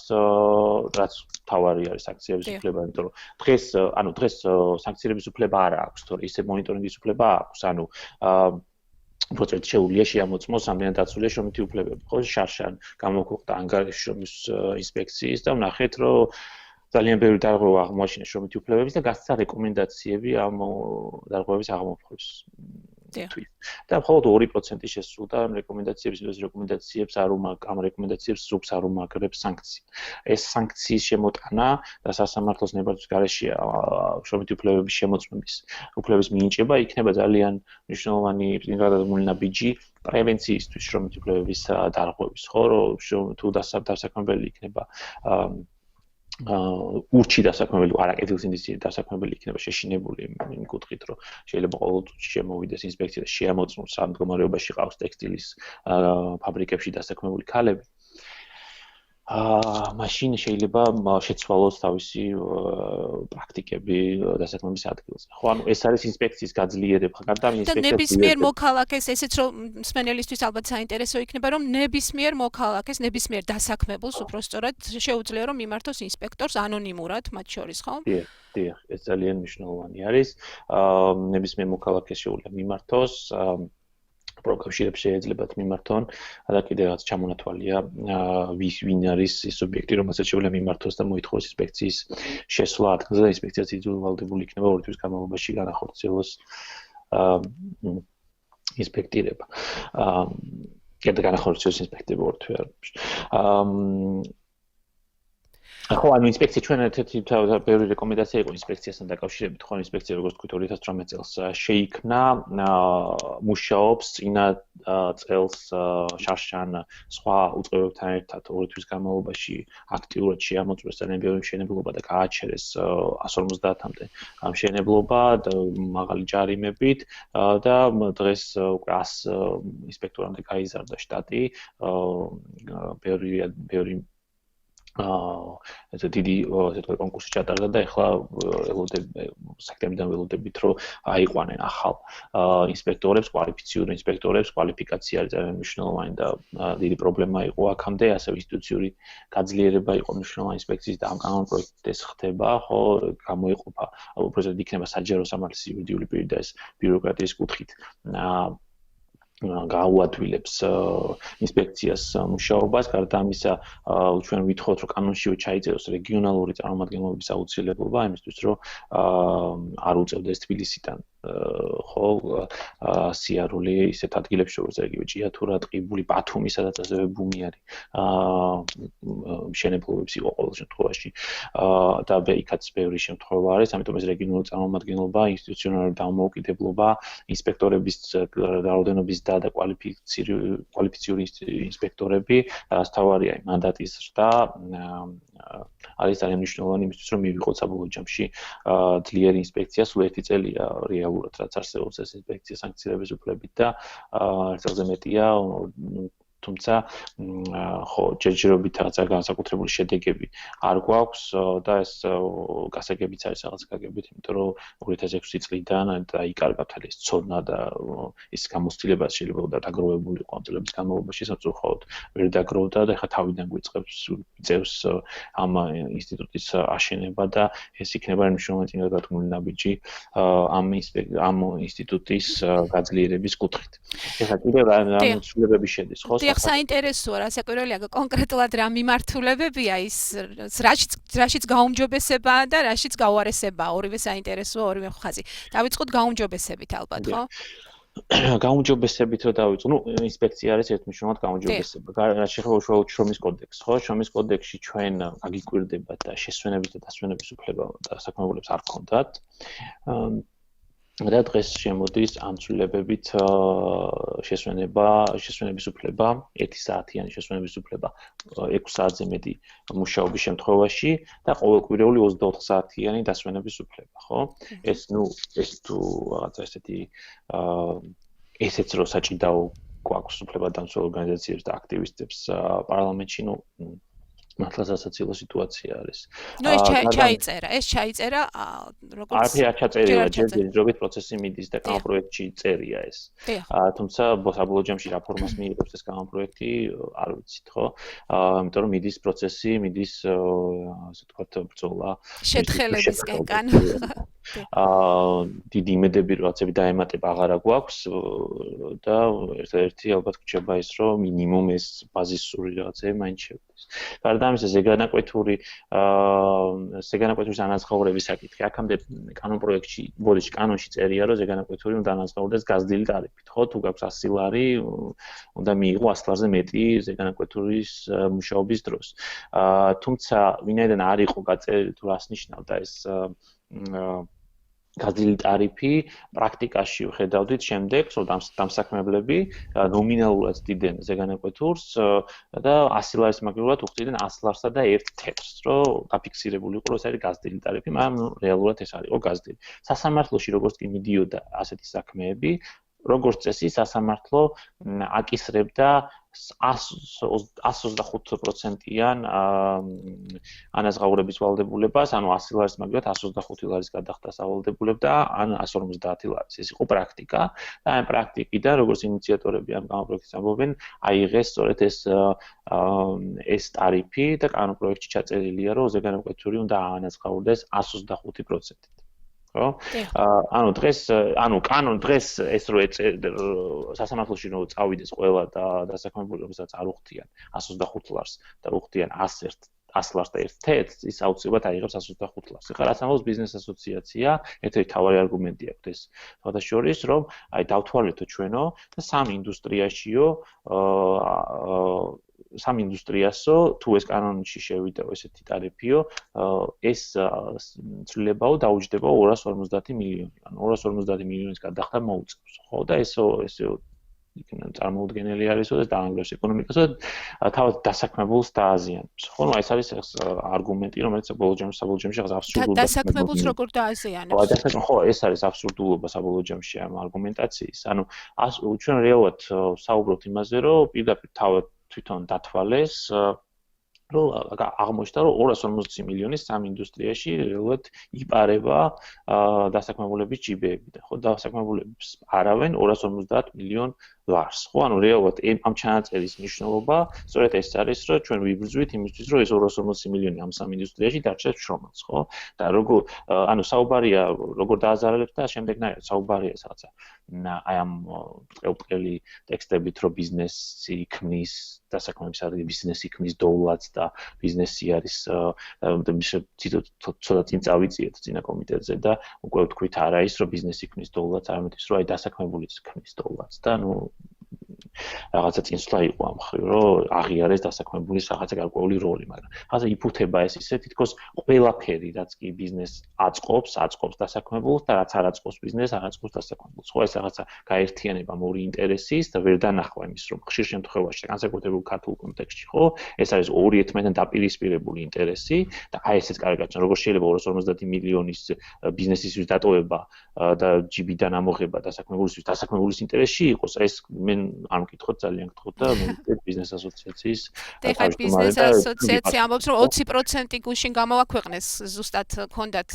რაც თავარი არის სანქციების უფლება, იმიტომ რომ დღეს სანქცირების უფლება არ აქვს, თორე ისე მონიტორინგის უფლება აქვს, ანუ უბრალოდ შეუძლია შეამოწმოს ამდენად დაცული შრომითი უფლებები, ხო, შარშან გამოგვხვდა ანგარიში შრომის ინსპექციის და ვნახეთ, რომ ძალიან ბევრი დარღვევა აღმოაჩინეს შრომითი უფლებების და გასცა რეკომენდაციები ამ დარღვევების აღმოფხვრას. თვის. და მხოლოდ 2% შესრულდა ამ რეკომენდაციებს, ამ რეკომენდაციებს სრუგს არ უმაგრებს სანქცია. ეს სანქციის შემოტანა და სასამართლოს ნებართვის გარეშეა შრომითი უფლებების შემოწმების უფლების მინიჭება იქნება ძალიან მნიშვნელოვანი პრინციპალური ნაბიჯი პრევენციისთვის შრომითი უფლებების დარღვევის, ხო, თუ დასაქმებელი იქნება ურჩი დასაქმებელი, არაკეთილსინდისიერი დასაქმებელი იქნება შეშინებული იმ კუთხით, რომ შეიძლება ყოველ წუთში შემოვიდეს ინსპექცია და შეამოწმოს ამ მდგომარეობაში ყავს ტექსტილის ფაბრიკებში დასაქმებული ქალები. მაშინ შეიძლება შეცვალოს თავისი პრაქტიკები დასაქმების ადგილზე. ხო, ანუ ეს არის ინსპექციის გაძლიერება. გარდა ამ ინსპექციის ნებისმიერ მოქალაქეს, ესეც რომ მსმენელისთვის ალბათ საინტერესო იქნება, რომ ნებისმიერ მოქალაქეს, ნებისმიერ დასაქმებულს უпростоრად შეუძლია რომ მიმართოს ინსპექტორს ანონიმურად, მათ შორის, ხო? დიახ, ეს ძალიან მნიშვნელოვანი არის. ნებისმიერ მოქალაქეს შეუძლია მიმართოს პროკავშირებს შეეძლებათ მიმართონ და კიდევ რაც ჩამონათვალია ვინ არის ის სუბიექტი რომელსაც შეუძლია მიმართოს და მოითხოვოს ინსპექციის შესვლა ადგილზე და ინსპექციაც იძულებული იქნება 2 თვის განმავლობაში განახორციელოს ინსპექტირება. კიდევ განახორციელოს ინსპექტირება 2 თვეში. ხო, ანუ ინსპექცია ჩვენ ერთ-ერთი ბევრი რეკომენდაცია იყო ინსპექციასთან დაკავშირებით, ხო, ინსპექცია როგორც თქვით 2018 წელს შეიქმნა, მუშაობს წინა წელს შარშან სხვა უწყებებთან ერთად 2 თვის განმავლობაში აქტიურად შეამოწმეს ძალიან ბევრი მშენებლობა და გააჩერეს 150-მდე მშენებლობა და მაღალი ჯარიმებით და დღეს უკვე 100 ინსპექტორამდე გაიზარდა შტატი, ბევრი ეს დიდი კონკურსი ჩატარდა და ეხლა სექტემბრიდან ველოდებით რომ აიყვანენ ახალ ინსპექტორებს, კვალიფიციური ინსპექტორებს, კვალიფიკაცია არის ძალიან მნიშვნელოვანი და დიდი პრობლემა იყო აქამდე, ასევე ინსტიტუციური გაძლიერება იყო მნიშვნელოვანი ინსპექციის და ამ კანონპროექტებს ხდება, ხო, გამოიყოფა, უბრალოდ იქნება საჯარო სამართლის იურიდიული პირი და ეს ბიუროკრატიის კუთხით გაუადვილებს ინსპექციას მუშაობას, გარდა ამისა ჩვენ ვითხოვთ რომ კანონშივე ჩაიწეროს რეგიონალური წარმომადგენლობის აუცილებლობა იმისთვის რომ არ უწევდეს თბილისიდან ხო სიარული ისეთ ადგილებში როგორც იგივე ჭიათურა, ტყიბული, ბათუმი, სადაც ასევე ბუმი არის მშენებლობებს იყო ყოველ შემთხვევაში და იქაც ბევრი შემთხვევა არის, ამიტომ ეს რეგიონული წარმომადგენლობა, ინსტიტუციონალური დამოუკიდებლობა, ინსპექტორების რაოდენობის და კვალიფიციური ინსპექტორები, თავარია მანდატის ზრდა არის ძალიან მნიშვნელოვანი იმისთვის, რომ მივიღოთ საბოლოო ჯამში ძლიერი ინსპექცია, სულ 1 წელია რეალურად რაც არსებობს ეს ინსპექცია სანქცირების უფლებით და 1 წელზე მეტია თუმცა ხო ჯერჯერობით რაღაცა განსაკუთრებული შედეგები არ გვაქვს და ეს გასაგებიც არის რაღაც გაგებით, იმიტომ რომ 2006 წლიდან დაიკარგა მთელი ეს ცოდნა და ის გამოცდილება შეიძლება დაგროვებული იყო ამ წლების განმავლობაში, სამწუხაროდ ვერ დაგროვდა და ეხლა თავიდან გვიწევს ამ ინსტიტუტის აშენება და ეს იქნება მნიშვნელოვანი წინადადგმული ნაბიჯი ამ ინსტიტუტის გაძლიერების კუთხით. ეხლა კიდევ რა ცვლილებები შედის, ხო? საინტერესოა, რასაკვირველია, კონკრეტულად რა მიმართულებებია ის, რაშიც გაუმჯობესებაა და რაშიც გაუარესებაა, ორივე საინტერესოა, ორივე ხაზი. დავიწყოთ გაუმჯობესებით ალბათ, ხო? გაუმჯობესებით რომ დავიწყო, ინსპექცია არის ერთმნიშვნელოვნად გაუმჯობესება. რაც შეეხება უშუალოდ შრომის კოდექსს, ხო? შრომის კოდექსში ჩვენ გაგიკვირდებათ და შესვენების და დასვენების უფლება დასაქმებულებს არ ჰქონდათ. და დღეს შემოდის ამ ცვლილებებით შესვენების უფლება, 1 საათიანი შესვენების უფლება 6 საათზე მეტი მუშაობის შემთხვევაში და ყოველკვირეული 24 საათიანი დასვენების უფლება, ხო? ეს თუ რაღაცა ესეთი ესეც რო საჭიდაო გვაქვს უფლება დამცველ ორგანიზაციებს და აქტივისტებს პარლამენტში, მართლა სასაცილო სიტუაცია არის. ეს ჩაიწერა, როგორც არ ჩაწერია, ჯერჯერობით პროცესი მიდის და კანონპროექტში წერია ეს. თუმცა საბოლოო ჯამში რეფორმას მიიღებს ეს კანონპროექტი, არ ვიცით, ხო? იმიტომ რომ მიდის პროცესი, მიდის ასე ვთქვათ, ბრძოლა შეთხელებისკენ კან. დიდი იმედები რაღაცები დაემატება აღარა გვაქვს და ერთ-ერთი ალბათ გრჩება ის რომ მინიმუმ ეს ბაზისური რაღაცები მაინც შევიდეს. გარდა ამისა ზეგანაკვეთის ანაზღაურების საკითხი. აქამდე კანონპროექტში, ბოდიში კანონში წერია რომ ზეგანაკვეთური უნდა ანაზღაურდეს გაზრდილი ტარიფით, ხო? თუ გაქვს 100 ლარი, უნდა მიიღო 100 ლარზე მეტი ზეგანაკვეთურის მუშაობის დროს. თუმცა ვინაიდან არ იყო გაწერილი თუ რას ნიშნავდა ეს გაზრდილი ტარიფი, პრაქტიკაში ვხედავდით შემდეგ, რომ დამსაქმებლები ნომინალურად დიდენ ზეგანაკვეთურს და 100 ლარის მაგივრად უხდიდნენ 100 ლარსა და 1 თეთრს, რომ დაფიქსირებული იყო, რომ ეს არის გაზრდილი ტარიფი, მაგრამ რეალურად ეს არ იყო გაზრდილი. სასამართლოში როგორც კი მიდიოდა ასეთი საქმეები, როგორც წესი სასამართლო აკისრებდა 125%-იან ანაზღაურების ვალდებულებას, ანუ 100 ლარის მაგივრად 125 ლარის გადახდას ავალდებულებდა, ან 150 ლარის. ეს იყო პრაქტიკა და ამ პრაქტიკიდან, როგორც ინიციატორები ამ კანონპროექტს ამბობენ, აიღეს სწორედ ეს ტარიფი და კანონპროექტში ჩაწერილია, რომ ზეგანაკვეთური უნდა აანაზღაურდეს 125%-ით. ხო? ანუ დღეს ეს რო სასამართლოში რო წავიდეს ყველა და დასაქმებულებსაც არ უხდიან 125 ლარს და უხდიან 100 ლარს და 1 თეთრს, ის აუცილებლად აიღებს 125 ლარს. ეხლა რაც ამბობს ბიზნეს ასოციაცია, ერთ-ერთი თავარი არგუმენტი აქვს ეს შორის, რომ აი დავთვალეთო ჩვენო და სამ ინდუსტრიასო თუ ეს კანონში შევიდაო ესეთი ტარიფიო, ეს ცვლილებაო დაუჯდება 250 მილიონი. ანუ 250 მილიონის გადახდა მოუწევს, ხო? და ესო წარმოუდგენელი არის, რომ ეს დაანგრევს ეკონომიკას და თავად დასაქმებულს დააზიანებს. ხო, ნუ ეს არის არგუმენტი, რომელიც საბოლოო ჯამში აბსურდულია. დასაქმებულს როგორ დააზიანებს? ხო, ეს არის აბსურდულობა საბოლოო ჯამში ამ არგუმენტაციის. ანუ ჩვენ რეალურად საუბრობთ იმაზე, რომ პირდაპირ თავად თვითონ დათვალეს, რომ აღმოჩნდა, რომ 250 მილიონის სამ ინდუსტრიაში რეალურად იპარება დასაქმებულების ჯიბეებიდან. ხო, დასაქმებულებს არავენ 250 მილიონ ლარს. ხო, ანუ რეალურად ამ ჩანაწერის მნიშვნელობა სწორედ ეს არის, რომ ჩვენ ვიბრძვით იმისთვის, რომ ეს 250 მილიონი ამ სამ ინდუსტრიაში დარჩეს შრომას, ხო? და ანუ საუბარია როგორ დააზარალებს და შემდეგნაირად საუბარია რაღაცა აი ამ ბრტყელი ტექსტებით, რომ ბიზნესი ქმნის დასაქმების ადგილი, ბიზნესი ქმნის დოვლათს და ბიზნესი არის ცოტა წინ წავიწიეთ წინა კომიტეტზე და უკვე ვთქვით არა ის, რომ ბიზნესი ქმნის დოვლათს, არამედ ის, რომ აი დასაქმებულიც ქმნის დოვლათს და ნუ რაღაცა წინსვლა იყო ამ ხრივ, რომ აღიარეს დასაქმებულის რაღაცა გარკვეული როლი, მაგრამ რაღაცა იფუთება ეს ისე თითქოს ყველაფერი, რაც კი ბიზნესს აწყობს დასაქმებულს და რაც არ აწყობს ბიზნესს, არ აწყობს დასაქმებულს. ხო, ეს რაღაცა გაერთიანება ორი ინტერესის და ვერ დანახვა იმის, რომ ხშირ შემთხვევაში, განსაკუთრებულ ქართულ კონტექსტში, ხო, ეს არის ორი ერთმანეთთან დაპირისპირებული ინტერესი და აი ესეც კარგად, როგორ შეიძლება 250 მილიონის ბიზნესისთვის დატოვება და ჯიბიდან ამოღება დასაქმებულის ინტერესში იყოს, ეს მე არ მკითხოთ, ძალიან გთხოვთ და მომიწევთ ბიზნეს ასოციაციის ეხლა ბიზნეს ასოციაცია ამბობს, რომ 20% გუშინ გამოაქვეყნეს ზუსტად ქონდათ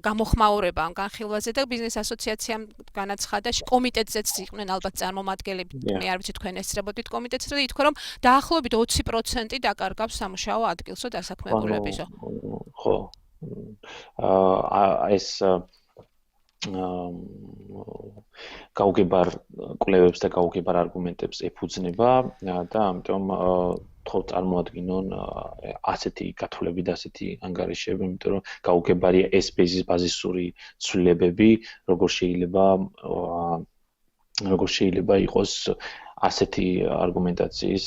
გამოხმაურება ამ განხილვაზე და ბიზნეს ასოციაციამ განაცხადა, კომიტეტზეც იყვნენ ალბათ წარმომადგენლები, მე არ ვიცი თქვენ ესწრებოდით კომიტეტს და ითქვა, რომ დაახლოებით 20% დაკარგავს სამუშაო ადგილსო დასაქმებულებისო. ხო. ეს გაუგებარ კვლევებს და გაუგებარ არგუმენტებს ეფუძნება და ამიტომ თქო წარმოადგინონ ასეთი გათვლები და ასეთი ანგარიშები, იმიტომ რომ გაუგებარია ეს ბაზისური ცვლილებები, როგორ შეიძლება იყოს ასეთი არგუმენტაციის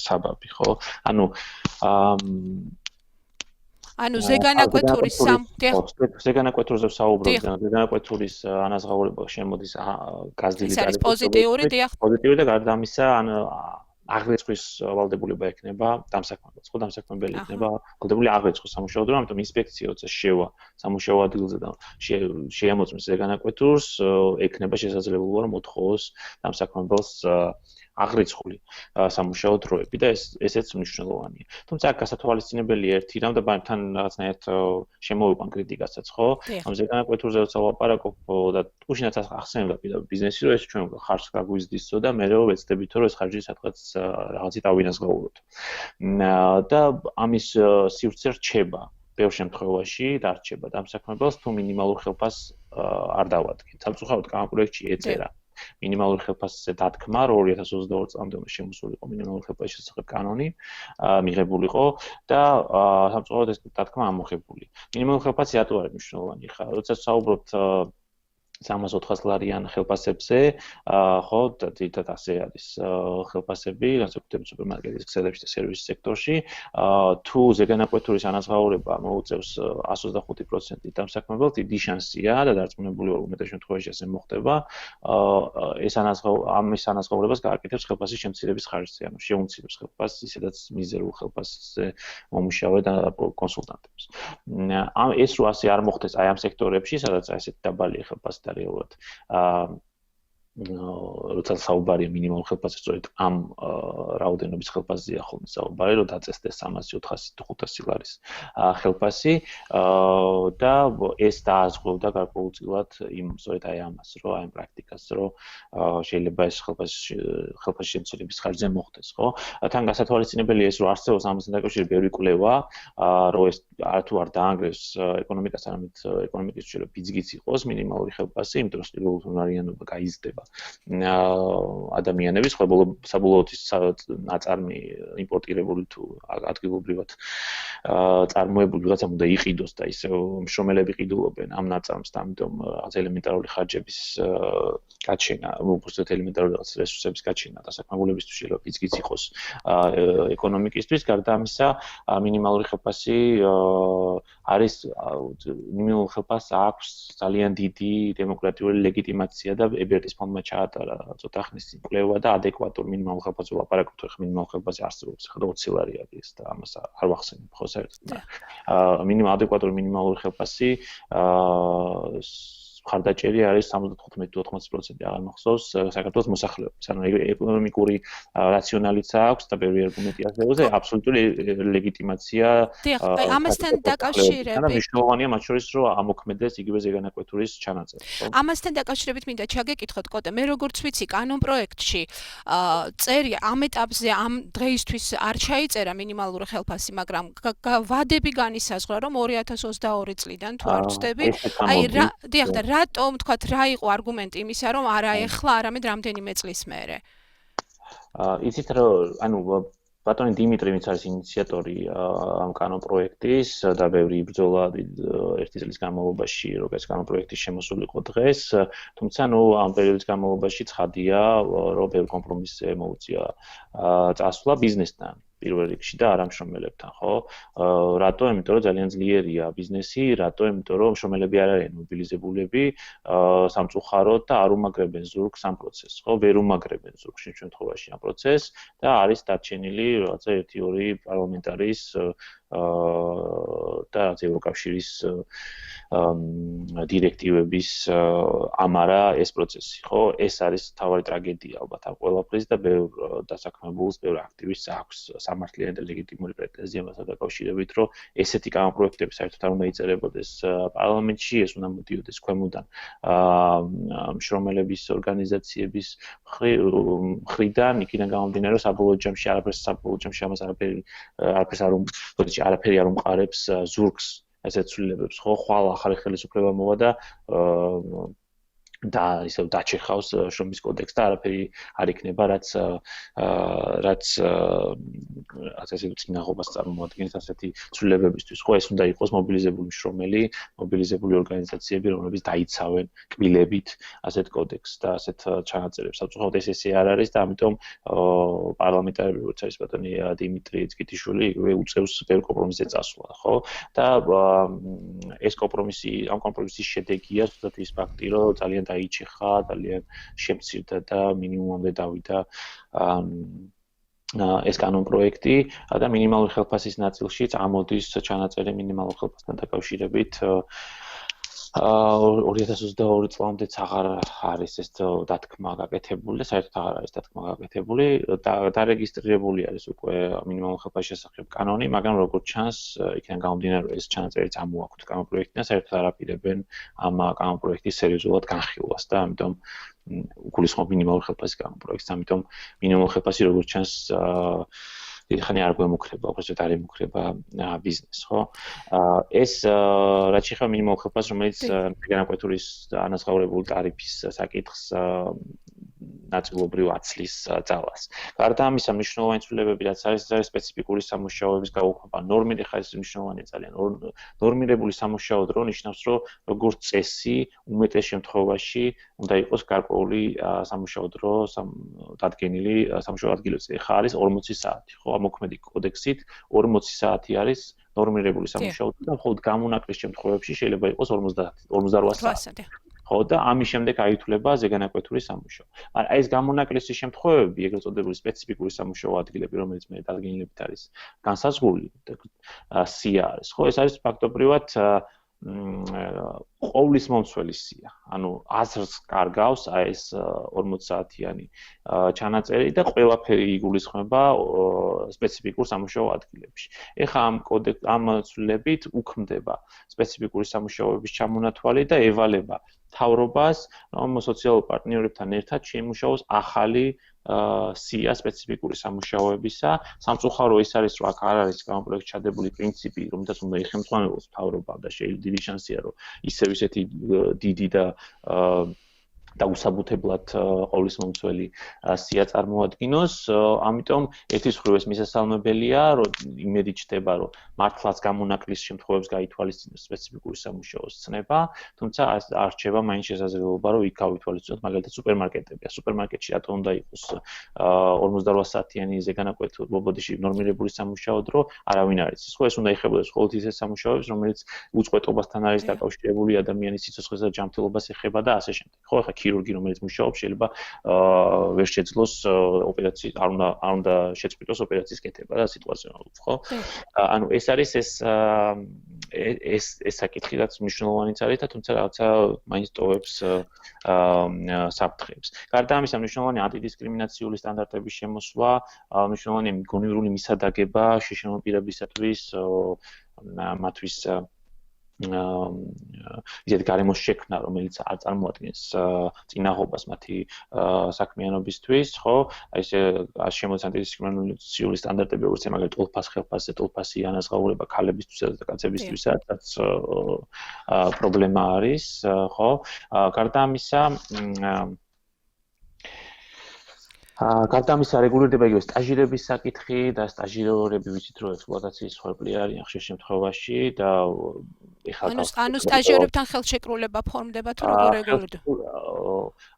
საბაბი, ხო? ანუ ზეგანაკვეთურის ზეგანაკვეთურზე ვსაუბრობ, ზეგანაკვეთურის ანაზღაურება შემოდის გაზრდილი ტარიფით. ეს პოზიტიური, დიახ. პოზიტიური და გარდა ამისა, აღრიცხვის ვალდებულება ექნება დამსაქმებელს, ხო, დამსაქმებელი ექნება ვალდებული აღრიცხვის სამუშაო დრო, ამიტომ ინსპექცია როცა შევა სამუშაო ადგილზე და შეამოწმეს ზეგანაკვეთურს, ექნება შესაძლებლობა რომ მოთხოვოს დამსაქმებელს აღრიცხული სამუშაო დროები და ესეც მნიშვნელოვანია. თუმცა აქ გასათვალისწინებელია ერთი რამ და თან რაღაცნაირად შემოვიყვან კრიტიკასაც, ხო? ამ ზეგანაკვეთურზე როცა ვაპარაკობ და უშინაც ახსენებდა პირდაპირ ბიზნესი, რომ ეს ჩვენ ხარჯს გაგვიზრდისო და მე ვეცდებითო, რომ ეს ხარჯი სადღაც რაღაცით ავინაზღაუროთ. და ამის სივრცე რჩება. ბევრ შემთხვევაში დარჩება დამსაქმებელს თუ მინიმალურ ხელფასს არ დავადგენ. სამწუხაროდ კანონპროექტში ეწერა მინიმალურ ხელფასზე დათქმა, რომ 2022 წლამდე უნდა შემოსულიყო მინიმალურ ხელფასის შესახებ კანონი, მიღებულიყო და სამწუხაროდ ეს დათქმა ამოღებული. მინიმალურ ხელფასი რატო არის მნიშვნელოვანი ხა? როცა საუბრობთ 300-400 ლარიან ხელფასებზე, ხო, თითქოს ასე არის ხელფასები, განსაკუთრებით სუპერმარკეტის ქსელებში და სერვისის სექტორში, თუ ზეგანაკვეთურის ანაზღაურება მოუწევს 125% დამსაქმებელს, დიდი შანსია და დარწმუნებული ვარ, უმეტეს შემთხვევაში ასე მოხდება, ამის ანაზღაურებას გააკეთებს ხელფასის შემცირების ხარჯზე, ანუ შეუმცირებს ხელფასს, ისედაც მიზერულ ხელფასზე მომუშავე და კონსულტანტებს. ეს რო ასე არ მოხდეს აი ამ სექტორებში, სადაც ასეთი დაბალია ხელფასი და რეალურად როცა საუბარია მინიმალურ ხელფასზე, სწორედ ამ რაოდენობის ხელფასზეა ხოლმე საუბარი, რომ დაწესდეს 300, 400, 500 ლარის ხელფასი და ეს დააზღვევდა გარკვეულწილად სწორედ აი ამას, რომ აი ამ პრაქტიკას, რომ შეიძლება ეს ხელფასის შემცირების ხარჯზე მოხდეს, ხო? თან გასათვალისწინებელია ეს, რომ არსებობს ამასთან დაკავშირებით ბევრი კვლევა, რომ ეს თუ არ დაანგრევს ეკონომიკას, არამედ ეკონომიკის შეიძლება ბიძგიც იყოს მინიმალური ხელფასი, იმიტომ რომ სტიმულურიანობა გაიზრდება ადამიანების საბოლოოდ ნაწარმი იმპორტირებული თუ ადგილობრივად წარმოებული ვიღაცამ უნდა იყიდოს და ისე მშრომელები ყიდულობენ ამ ნაწარმს და ამიტომ რაღაც ელემენტარული ხარჯების გაჩენა, უბრალოდ ელემენტარული რაღაც რესურსების გაჩენა დასაქმებულებისთვის შეიძლება ბიძგიც იყოს ეკონომიკისთვის, გარდა ამისა მინიმალური ხელფასი არის მინიმალურ ხელფასს აქვს ძალიან დიდი დემოკრატიული ლეგიტიმაცია და EBRD-ის ფონდმა ჩაატარა ცოტა ხნის წინ კვლევა და ადეკვატურ მინიმალურ ხელფასზე ვლაპარაკობთ, ხო მინიმალურ ხელფასი არსებობს, ხო 20 ლარი არის და ამას არ ვახსენებ, ხო საერთოდ. ადეკვატური მინიმალური ხელფასი მხარდაჭერი არის 75-80% აღარ მახსოვს საქართველოს მოსახლეობის. ანუ ეკონომიკური რაციონალიც აქვს და ბევრი არგუმენტი არსებობს და აბსოლუტური ლეგიტიმაცია. ამასთან დაკავშირებით მნიშვნელოვანია მათ შორის რომ ამოქმედეს იგივე ზეგანაკვეთურის ჩანაწერი. ამასთან დაკავშირებით მინდა ჩაგეკითხოთ კოტე, მე როგორც ვიცი, კანონპროექტში წერია ამ ეტაპზე ამ დღეისთვის არ ჩაიწერა მინიმალური ხელფასი, მაგრამ ვადები განისაზღვრა, რომ 2022 წლიდან თუ არ ვცდები, აი რატომ თქვათ რა იყო არგუმენტი იმისა, რომ არა ეხლა, არამედ რამდენიმე წლის მერე? იცით რომ ანუ ბატონი დიმიტრი, ვინც არის ინიციატორი ამ კანონპროექტის და ბევრი იბრძოლა ერთი წლის განმავლობაში, როგორც კანონპროექტის შემოსულიყო დღეს, თუმცა ამ პერიოდის განმავლობაში ცხადია, რომ ბევრ კომპრომისზე მოუწია წასვლა ბიზნესთან. პირველ რიგში და არა მშრომელებთან, ხო? რატო? იმიტომ რომ ძალიან ძლიერია ბიზნესი, რატო? იმიტომ რომ მშრომელები არ არიან მობილიზებულები, სამწუხაროდ და არ უმაგრებენ ზურგს ამ პროცესს, ხო? ვერ უმაგრებენ ზურგს იმ შემთხვევაში ამ პროცესს და არის დარჩენილი რაღაცა 1-2 პარლამენტარის და ევროკავშირის დირექტივების ამარა ეს პროცესი, ხო? ეს არის თავარი ტრაგედია ალბათ ამ ყველაფრის და ბევრ დასაქმებულს, ბევრ აქტივისტს აქვს სამართლიანი და ლეგიტიმური პრეტენზია მასთან დაკავშირებით, რომ ესეთი კანონპროექტები საერთოდ არ უნდა იწერებოდეს პარლამენტში, ეს უნდა მოდიოდეს ქვემოდან მშრომელების ორგანიზაციების მხრიდან, იქიდან გამომდინარე, რომ საბოლოო ჯამში ამას არაფერი არ უმყარებს ზურგს ესეთ ცვლილებებს, ხო, ხვალ ახალი ხელისუფლება მოვა და ისევ დაჩეხავს შრომის კოდექსს და არაფერი არ იქნება, რაც ასე წინაღობას წარმოადგენს ასეთი ცვლილებებისთვის. ხო, ეს უნდა იყოს მობილიზებული მშრომელი, მობილიზებული ორგანიზაციები, რომლებიც დაიცავენ კბილებით ასეთ კოდექსს და ასეთ ჩანაწერებს. საბჭოთა ესე არ არის და ამიტომ პარლამენტარები, როგორც არის ბატონი დიმიტრი ცქიტიშვილი, უწევს ბევრ კომპრომისზე წასვლა, ხო? და ეს ამ კომპრომისის შედეგია ზუსტად ის ფაქტი, რომ ძალიან დაიჩეხა, ძალიან შემცირდა და მინიმუმამდე დავიდა ეს კანონპროექტი და მინიმალური ხელფასის ნაწილშიც ამოდის ჩანაწერი მინიმალურ ხელფასთან დაკავშირებით 2022 წლამდეც აღარ არის ეს დათქმა გაკეთებული და საერთოდ აღარ არის დათქმა გაკეთებული და დარეგისტრირებული არის უკვე მინიმალურ ხელფასის შესახებ კანონი, მაგრამ როგორც ჩანს, იქიდან გამომდინარე, ეს ჩანაწერიც ამოაქვთ კანონპროექტიდან, საერთოდ არ აპირებენ ამ კანონპროექტის სერიოზულად განხილვას და ამიტომ გულისხმობ მინიმალურ ხელფასის კანონპროექტს, ამიტომ მინიმალურ ხელფასი როგორც ჩანს დიდი ხანი არ გვემუქრება, უბრალოდ არ ემუქრება ბიზნესს, ხო? ეს რაც შეეხება მინიმალურ ხელფასს, რომელიც განაკვეთურის ანაზღაურებული ტარიფის საკითხს ნაწილობრივ აცლის ძალას. გარდა ამისა, მნიშვნელოვანი ცვლილებები, რაც არის სპეციფიკური სამუშაოების გაუქმება. ნორმირებული ხარისხის მნიშვნელოვანია ძალიან. ნორმირებული სამუშაო დრო ნიშნავს, რომ როგორც წესი, უმეტეს შემთხვევაში უნდა იყოს გარკვეული სამუშაო დრო დადგენილი სამუშაო ადგილებზე. ხა არის 40 საათი, ხო? მოქმედი კოდექსით 40 საათი არის ნორმირებული სამუშაო დრო და მხოლოდ გამონაკლის შემთხვევებში შეიძლება იყოს 58 საათი. ხო და ამის შემდეგ აითვლება ზეგანაკვეთური სამუშაო. მაგრამ ეს გამონაკლისის შემთხვევები, ეგრეთ წოდებული სპეციფიკური სამუშაო ადგილები, რომელიც მე დადგენილებით არის განსაზღვრული, სია არის, ხო, ეს არის ფაქტობრივად ყოვლის მომცველი სია. ანუ აზრს კარგავს ეს 40 საათიანი ჩანაწერი და ყველაფერი იგულისხმება სპეციფიკურ სამუშაო ადგილებში. ეხლა ამ ცვლილებით უქმდება სპეციფიკური სამუშაოების ჩამონათვალი და ევალება მთავრობას, რომ სოციალურ პარტნიორებთან ერთად შეიმუშაოს ახალი სია სპეციფიკური სამუშაოებისა. სამწუხარო ის არის, რომ აქ არ არის კანონპროექტში ჩადებული პრინციპი, რომელთაც უნდა იხელმძღვანელოს მთავრობა და შეიძლება დიდი შანსია, რომ ისევ ისეთი დიდი და უსაბუთებლად ყოვლის მომცველი სია წარმოადგინოს. ამიტომ ერთის მხრივ ეს მისასალმებელია, რომ იმედი ჩდება, რომ მართლაც გამონაკლის შემთხვევებს გაითვალისწინოს სპეციფიკური სამუშაოს ცნება, თუმცა არ რჩება მაინც შესაძლებლობა, რომ იქ გავითვალისწინოთ მაგალითად სუპერმარკეტები. სუპერმარკეტში რატო უნდა იყოს 48 საათიანი ზეგანაკვეთური ბოდიში ნორმირებული სამუშაო დრო, არავინ არ იცის. ხო, ეს უნდა იხებოდეს მხოლოდ ისეთ სამუშაოებს, რომელიც უწყვეტობასთან არის დაკავშირებული, ადამიანის სიცოცხლეს და ჯანმრთელობას ეხება და ასე შემდეგ. ხო, ეხლა ქირურგი, რომელიც მუშაობს, შეიძლება ვერ შეძლოს ოპერაციის, არ უნდა შეწყვიტოს ოპერაციის კეთება და სიტუაციონალურად, ხო? ანუ ეს არის ეს საკითხი, რაც მნიშვნელოვანიც არის და თუმცა რაღაცა მაინც ტოვებს საფრთხეებს. გარდა ამისა, მნიშვნელოვანია ანტიდისკრიმინაციული სტანდარტების შემოსვლა, მნიშვნელოვანია გონივრული მისადაგება შეშინებული პირებისათვის, მათთვის ისეთი გარემოს შექმნა, რომელიც არ წარმოადგენს წინაღობას მათი საქმიანობისთვის, ხო? აი ეს შემოდის ანტიდისკრიმინაციული სტანდარტები, როგორც მაგალითად ტოლფას ხელფასზე, ტოლფასი ანაზღაურება ქალებისთვისაც და კაცებისთვისაც, რაც პრობლემა არის, ხო? გარდა ამისა, რეგულირდება იგივე სტაჟირების საკითხი და სტაჟირები ვიცით, რომ ექსპლუატაციის ხარბლი არიან ხშირ შემთხვევაში და ანუ სტაჟიორებთან ხელშეკრულება ფორმდება თუ როგორ რეგულირდება?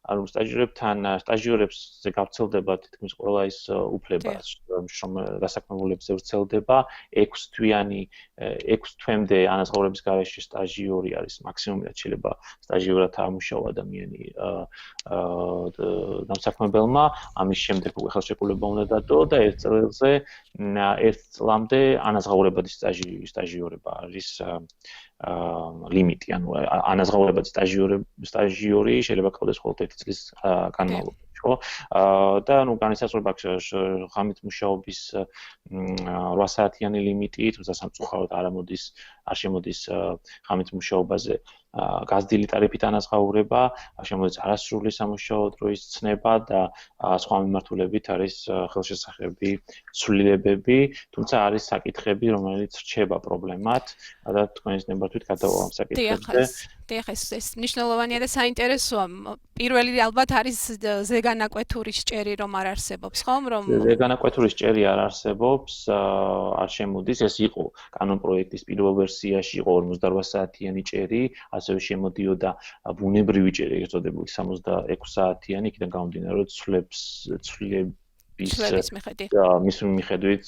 ანუ სტაჟიორებზე გავრცელდება თითქმის ყველა ის უფლება, რომ დასაქმებულებზე ვრცელდება 6 თვემდე ანაზღაურების გარეშე სტაჟიორი არის მაქსიმუმი, რაც შეიძლება სტაჟიორად ამუშავა ადამიანი დამსაქმებელმა. ამის შემდეგ ხელშეკრულება უნდა დადო და ერთ წლამდე ანაზღაურებადი სტაჟიორება არის ლიმიტი, ანუ ანაზღაურებადი სტაჟიორი შეიძლება გყავდეს მხოლოდ 1 წლის განმავლობაში, ხო? და ანუ განისაზღვრება ღამით მუშაობის 8 საათიანი ლიმიტი, თუმცა სამწუხაროდ არ შემოდის ღამით მუშაობაზე გაზრდილი ტარიფით ანაზღაურება, შემოდის არასრული სამუშაო დროის ცნება და სხვა მიმართულებით არის ხელშესახები ცვლილებები, თუმცა არის საკითხები, რომელიც რჩება პრობლემად და თქვენის ნებართვით გადავალ ამ საკითხებზე. დიახ, ეს მნიშვნელოვანია და საინტერესოა. პირველი ალბათ არის ზეგანაკვეთურის ჭერი, რომ არ არსებობს, ხომ? ზეგანაკვეთურის ჭერი არ არსებობს, არ შემოდის, ეს იყო კანონპროექტის პირველ ვერსიაში, იყო 48 საათიანი ჭერი, ასევე შემოდიოდა ბუნებრივი ჭერი, ეგრეთ წოდებული 66 საათიანი, იქიდან გამომდინარე, რომ ცვლების მიხედვით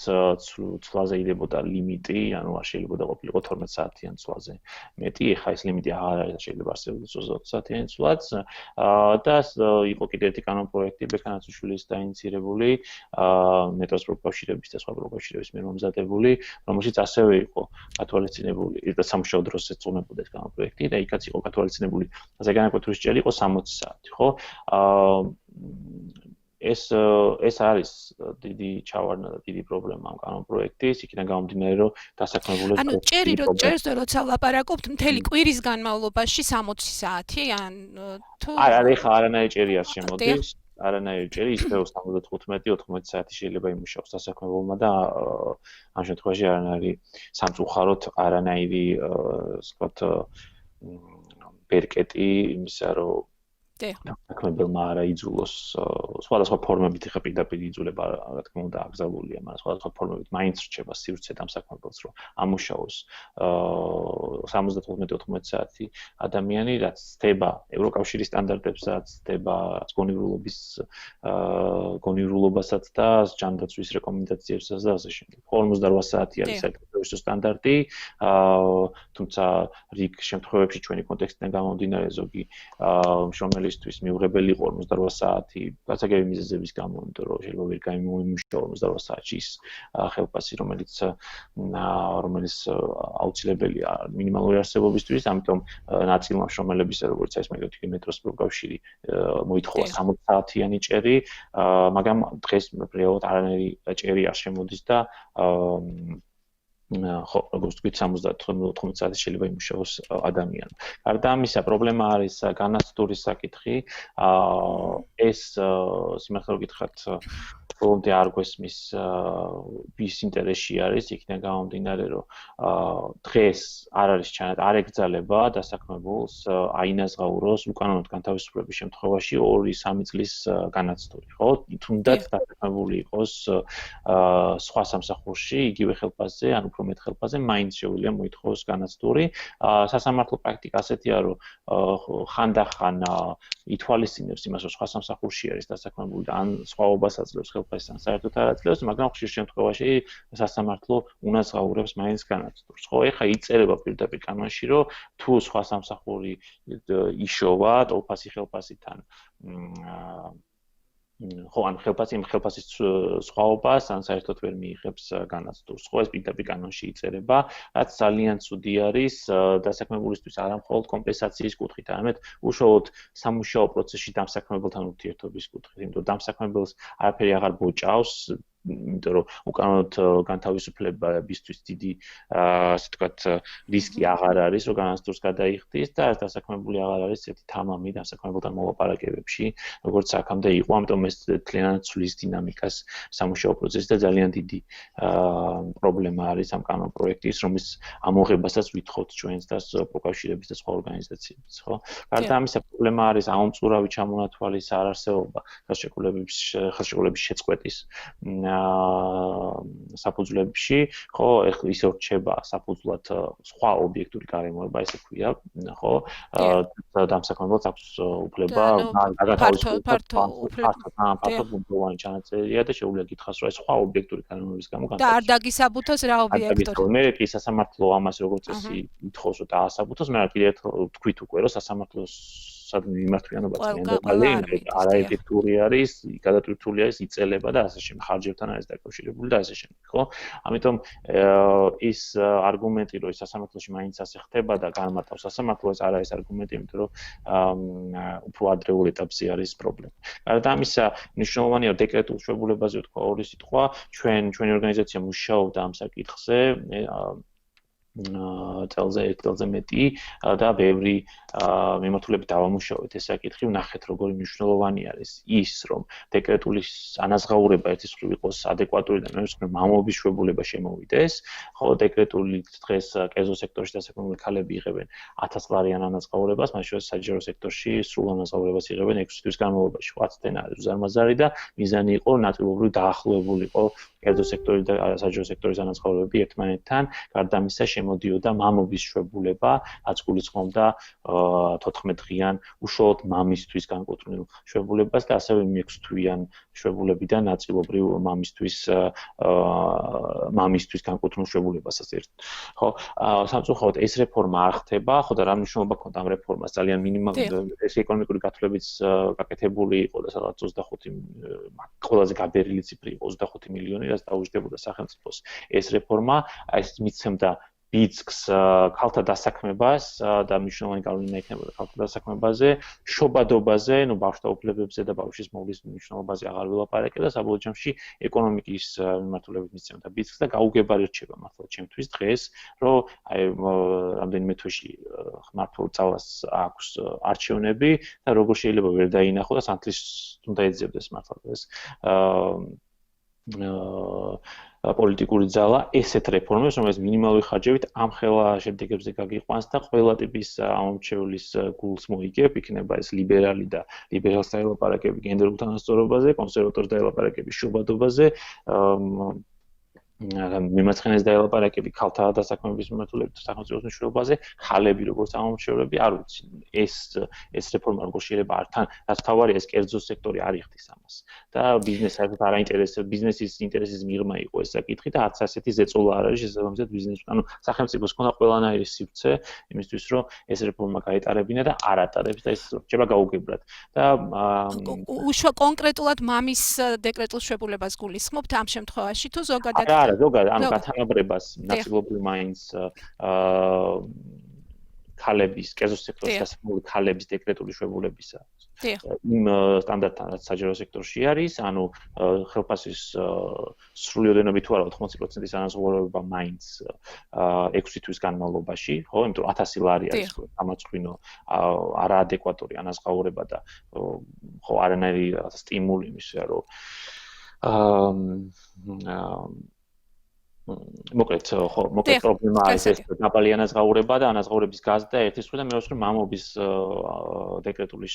ცვლაზე იდებოდა ლიმიტი, ანუ არ შეიძლება ყოფილიყო 12 საათიან ცვლაზე მეტი, ეხლა ეს ლიმიტი აღარ არის, შეიძლება არსებობდეს 20 საათიანი ცვლაც და იყო კიდევ ერთი კანონპროექტი ბექანაციშვილის დაინიცირებული, მეტროს პროკავშირების და სხვა პროკავშირების მიერ მომზადებული, რომელშიც ასევე იყო გათვალისწინებული და სამუშაო დროს ეწონებოდა ეს კანონპროექტი და იქაც იყო გათვალისწინებული ზეგანაკვეთურის ჭერი იყო 60 საათი, ხო? ეს არის დიდი ჩავარდნა და დიდი პრობლემა ამ კანონპროექტის, იქიდან გამომდინარე, რომ დასაქმებულებს ანუ ჭერს როცა ლაპარაკობთ, მთელი კვირის განმავლობაში 60 საათი, ან თუ არა, ეხლა არანაირი ჭერი არ შემოდის. არანაირი ჭერი, ისევ 75-80 საათი შეიძლება იმუშაოს დასაქმებულმა და ამ შემთხვევაში არანაირი სამწუხაროდ არანაირი ვთქვათ პაკეტი იმისა რომ დასაქმებელმა არა იძულოს სხვადასხვა ფორმებით ხა პირდაპირ იძულება რა თქმა უნდა აკრძალულია, მაგრამ სხვადასხვა ფორმებით მაინც რჩება სივრცე დამსაქმებელს რომ ამუშაოს 75-80 საათი ადამიანი, რაც ცდება ევროკავშირის სტანდარტებსაც, ცდება გონივრულობასაც და ჯანდაცვის რეკომენდაციებსაც და ასე შემდეგ. 48 საათი არის საერთაშორისო სტანდარტი, თუმცა რიგ შემთხვევებში ჩვენი კონტექსტიდან გამომდინარე ზოგი მშრომელისთვის მიუღებელი იყო 48 საათი გასაგები მიზეზების გამო, იმიტომ რომ შეიძლება ვერ გამოიმუშაო 48 საათში ის ხელფასი, რომელიც აუცილებელია მინიმალური არსებობისთვის, ამიტომ ნაწილმა მშრომელებისა, როგორც ეს მაგალითად მეტროს პროგრამში მოითხოვა 60 საათიანი ჭერი, მაგრამ დღეს რეალურად არანაირი ჭერი არ შემოდის და ხო, როგორც ვთქვით, 70-80 საათი შეიძლება იმუშაოს ადამიანი. გარდა ამისა, პრობლემა არის განაცდურის საკითხი. ეს სიმართლე რომ გითხრათ, ბოლომდე არ გვესმის ვის ინტერესში არის, იქიდან გამომდინარე, რომ დღეს არ არის ჩანად, არ ეკრძალება დასაქმებულს აინაზღაუროს უკანონოდ განთავისუფლების შემთხვევაში 2-3 წლის განაცდური, ხო? თუნდაც დასაქმებული იყოს სხვა სამსახურში, იგივე ხელფასზე, ან უფრო მეტ ხელფასზე, მაინც შეუძლია მოითხოვოს განაცდური. სასამართლო პრაქტიკა ასეთია, რომ ხანდახან ითვალისწინებს იმას, რომ სხვა სამსახურში არის დასაქმებული და ან სხვაობას აძლევს ხელფასთან საერთოდ არ აძლევს, მაგრამ ხშირ შემთხვევაში სასამართლო უნაზღაურებს მაინც განაცდურს. ხო, ეხლა იწერება პირდაპირ კანონში, რომ თუ სხვა სამსახური იშოვა ტოლფასი ხელფასთან ხო, ან ხელფასის სხვაობას, ან საერთოდ ვერ მიიღებს განაცდურს. ხო, ეს პირდაპირ კანონში იწერება, რაც ძალიან ცუდი არის დასაქმებულისთვის არა მხოლოდ კომპენსაციის კუთხით, არამედ უშუალოდ სამუშაო პროცესში დამსაქმებელთან ურთიერთობის კუთხით, იმიტომ რომ დამსაქმებელს არაფერი აღარ ბოჭავს, იმიტომ რომ უკანონოდ განთავისუფლებისთვის დიდი ასე ვთქვათ რისკი აღარ არის, რომ განაცდურს გადაიხდის და დასაქმებული აღარ არის ერთი თამამი დამსაქმებელთან მოლაპარაკებებში, როგორც აქამდე იყო, ამიტომ ეს თლიანად ცვლის დინამიკას სამუშაო პროცესში და ძალიან დიდი პრობლემა არის ამ კანონპროექტის, რომლის ამოღებასაც ვითხოვთ ჩვენს და პროკავშირების და სხვა ორგანიზაციების, ხო? გარდა ამისა, პრობლემა არის აუმწურავი ჩამონათვალის არარსებობა ხელშეკრულების შეწყვეტის საფუძვლებში, ხო, ეხლა ისე რჩება საფუძვლად სხვა ობიექტური გარემოება, ესე ქვია, ხო? დამსაქმებელს აქვს უფლება ფართობუნდოვანი ჩანაწერია და შეუძლია გითხრას, რომ ეს სხვა ობიექტური გარემოების გამო და არ დაგისაბუთოს რა ობიექტური. მე კი სასამართლო ამას როგორც წესი ითხოვს, რომ დაასაბუთოს, მაგრამ კიდევ თქვით უკვე, რომ სასამართლოს მიმართვიანობა არაეფექტური არის, გადატვირთული არის, იწელება და ასე შემდეგ, ხარჯებთან არის დაკავშირებული და ასე შემდეგ, ხო? ამიტომ ის არგუმენტი, რომ სასამართლოში მაინც ასე ხდება და განმარტავს სასამართლო, ეს არ არის არგუმენტი, იმიტომ რომ უფრო ადრეულ ეტაპზე არის პრობლემა. გარდა ამისა, მნიშვნელოვანია დეკრეტულ შვებულებაზე ვთქვა ორი სიტყვა, ჩვენი ორგანიზაცია მუშაობდა ამ საკითხზე, წელზე მეტი და ბევრი მიმართულებით დავამუშავეთ ეს საკითხი, ვნახეთ როგორი მნიშვნელოვანი არის ის, რომ დეკრეტულის ანაზღაურება ერთის მხრივ იყოს ადეკვატური და მეორის მხრივ მამობის შვებულება შემოვიდეს, ხოლო დეკრეტული დღეს კერძო სექტორში დასაქმებული ქალები იღებენ 1000 ლარიან ანაზღაურებას, მათ შორის საჯარო სექტორში სრულ ანაზღაურებას იღებენ 6 თვის განმავლობაში. 9 არის უზარმაზარი და მიზანი იყო ნაწილობრივ დაახლოებულიყო კერძო სექტორი და საჯარო სექტორის ანაზღაურებები ერთმანეთთან, გარდა ამისა შემოდიოდა მამობის შვებულება, რაც გულისხმობდა 14 დღიან უშუალოდ მამისთვის განკუთვნილ შვებულებას და ასევე 6 თვიან შვებულებიდან ნაწილობრივ მამისთვის განკუთვნილ შვებულებასაც ერთ. ხო, სამწუხაროდ ეს რეფორმა არ ხდება, ხო და რა მნიშვნელობა ჰქონდა ამ რეფორმას, ძალიან მინიმალური ეს ეკონომიკური გათვლებიც გაკეთებული იყო და სადღაც 25 ყველაზე გაბერილი ციფრი იყო 25 მილიონი, რაც დაუჯდებოდა სახელმწიფოს ეს რეფორმა, ეს მიცემდა ბიძგს ქალთა დასაქმებას და მნიშვნელოვანი გავლენა ექნებოდა ქალთა დასაქმებაზე, შობადობაზე, ბავშვთა უფლებებზე და ბავშვის მოვლის მნიშვნელობაზე აღარ ვილაპარაკებ და საბოლოო ჯამში ეკონომიკის მიმართულებით მისცემდა ბიძგს და გაუგებარი რჩება მართლა ჩემთვის დღეს, რომ რამდენიმე თვეში მართლა წავას აქვს არჩევნები და როგორ შეიძლება ვერ დაინახო და სანთლის უნდა ეძებდეს მართლა დღეს პოლიტიკური ძალა ესეთ რეფორმებს, რომელიც მინიმალური ხარჯებით ამ ხელა შედეგებზე გაგიყვანს და ყველა ტიპის ამომრჩევლის გულს მოიგებ, იქნება ეს ლიბერალი და ლიბერალს დაელაპარაკები გენდერულ თანასწორობაზე, კონსერვატორს დაელაპარაკები შობადობაზე, მიმარცხენეს დაელაპარაკები ქალთა დასაქმების მიმართულებით სახელმწიფოს მნიშვნელობაზე, ხალები როგორც ამომრჩევლები, არ ვიცი, ეს რეფორმა როგორ შეიძლება ართან, რაც თავარია ეს კერძო სექტორი არ იხდის ამას. და ბიზნესს საერთოდ არ აინტერესებს, ბიზნესის ინტერესის მიღმა იყო ეს საკითხი და არც ასეთი ზეწოლა არ არის შესაბამისად ბიზნესს. ანუ სახელმწიფოს ქონდა ყველანაირი სივრცე იმისთვის, რომ ეს რეფორმა გაეტარებინა და არ ატარებს და ეს რჩება გაუგებრად. და უშუალოდ კონკრეტულად მამის დეკრეტულ შებულებას გულისხმობთ ამ შემთხვევაში თუ ზოგადად არა, ზოგადად, ანუ გათანაბრებას ნაწილობრივ მაინც ქალების, კერძო სექტორში დასაქმებული ქალების დეკრეტული შებულებისა. იმ სტანდარტთან, რაც საჯარო სექტორში არის, ანუ ხელფასის სრული ოდენობით თუ არა 80%-ის ანაზღაურება მაინც 6 თვის განმავლობაში, ხო, იმიტომ რომ 1000 ლარი არის გამაწვინო არაადეკვატური ანაზღაურება და ხო არანაირი სტიმული იმისა, რომ მოკლედ პრობლემა არის ეს დაბალი ანაზღაურება და ანაზღაურების გაზრდა ერთის მხრიდან მეორე მხრიდან მამობის დეკრეტული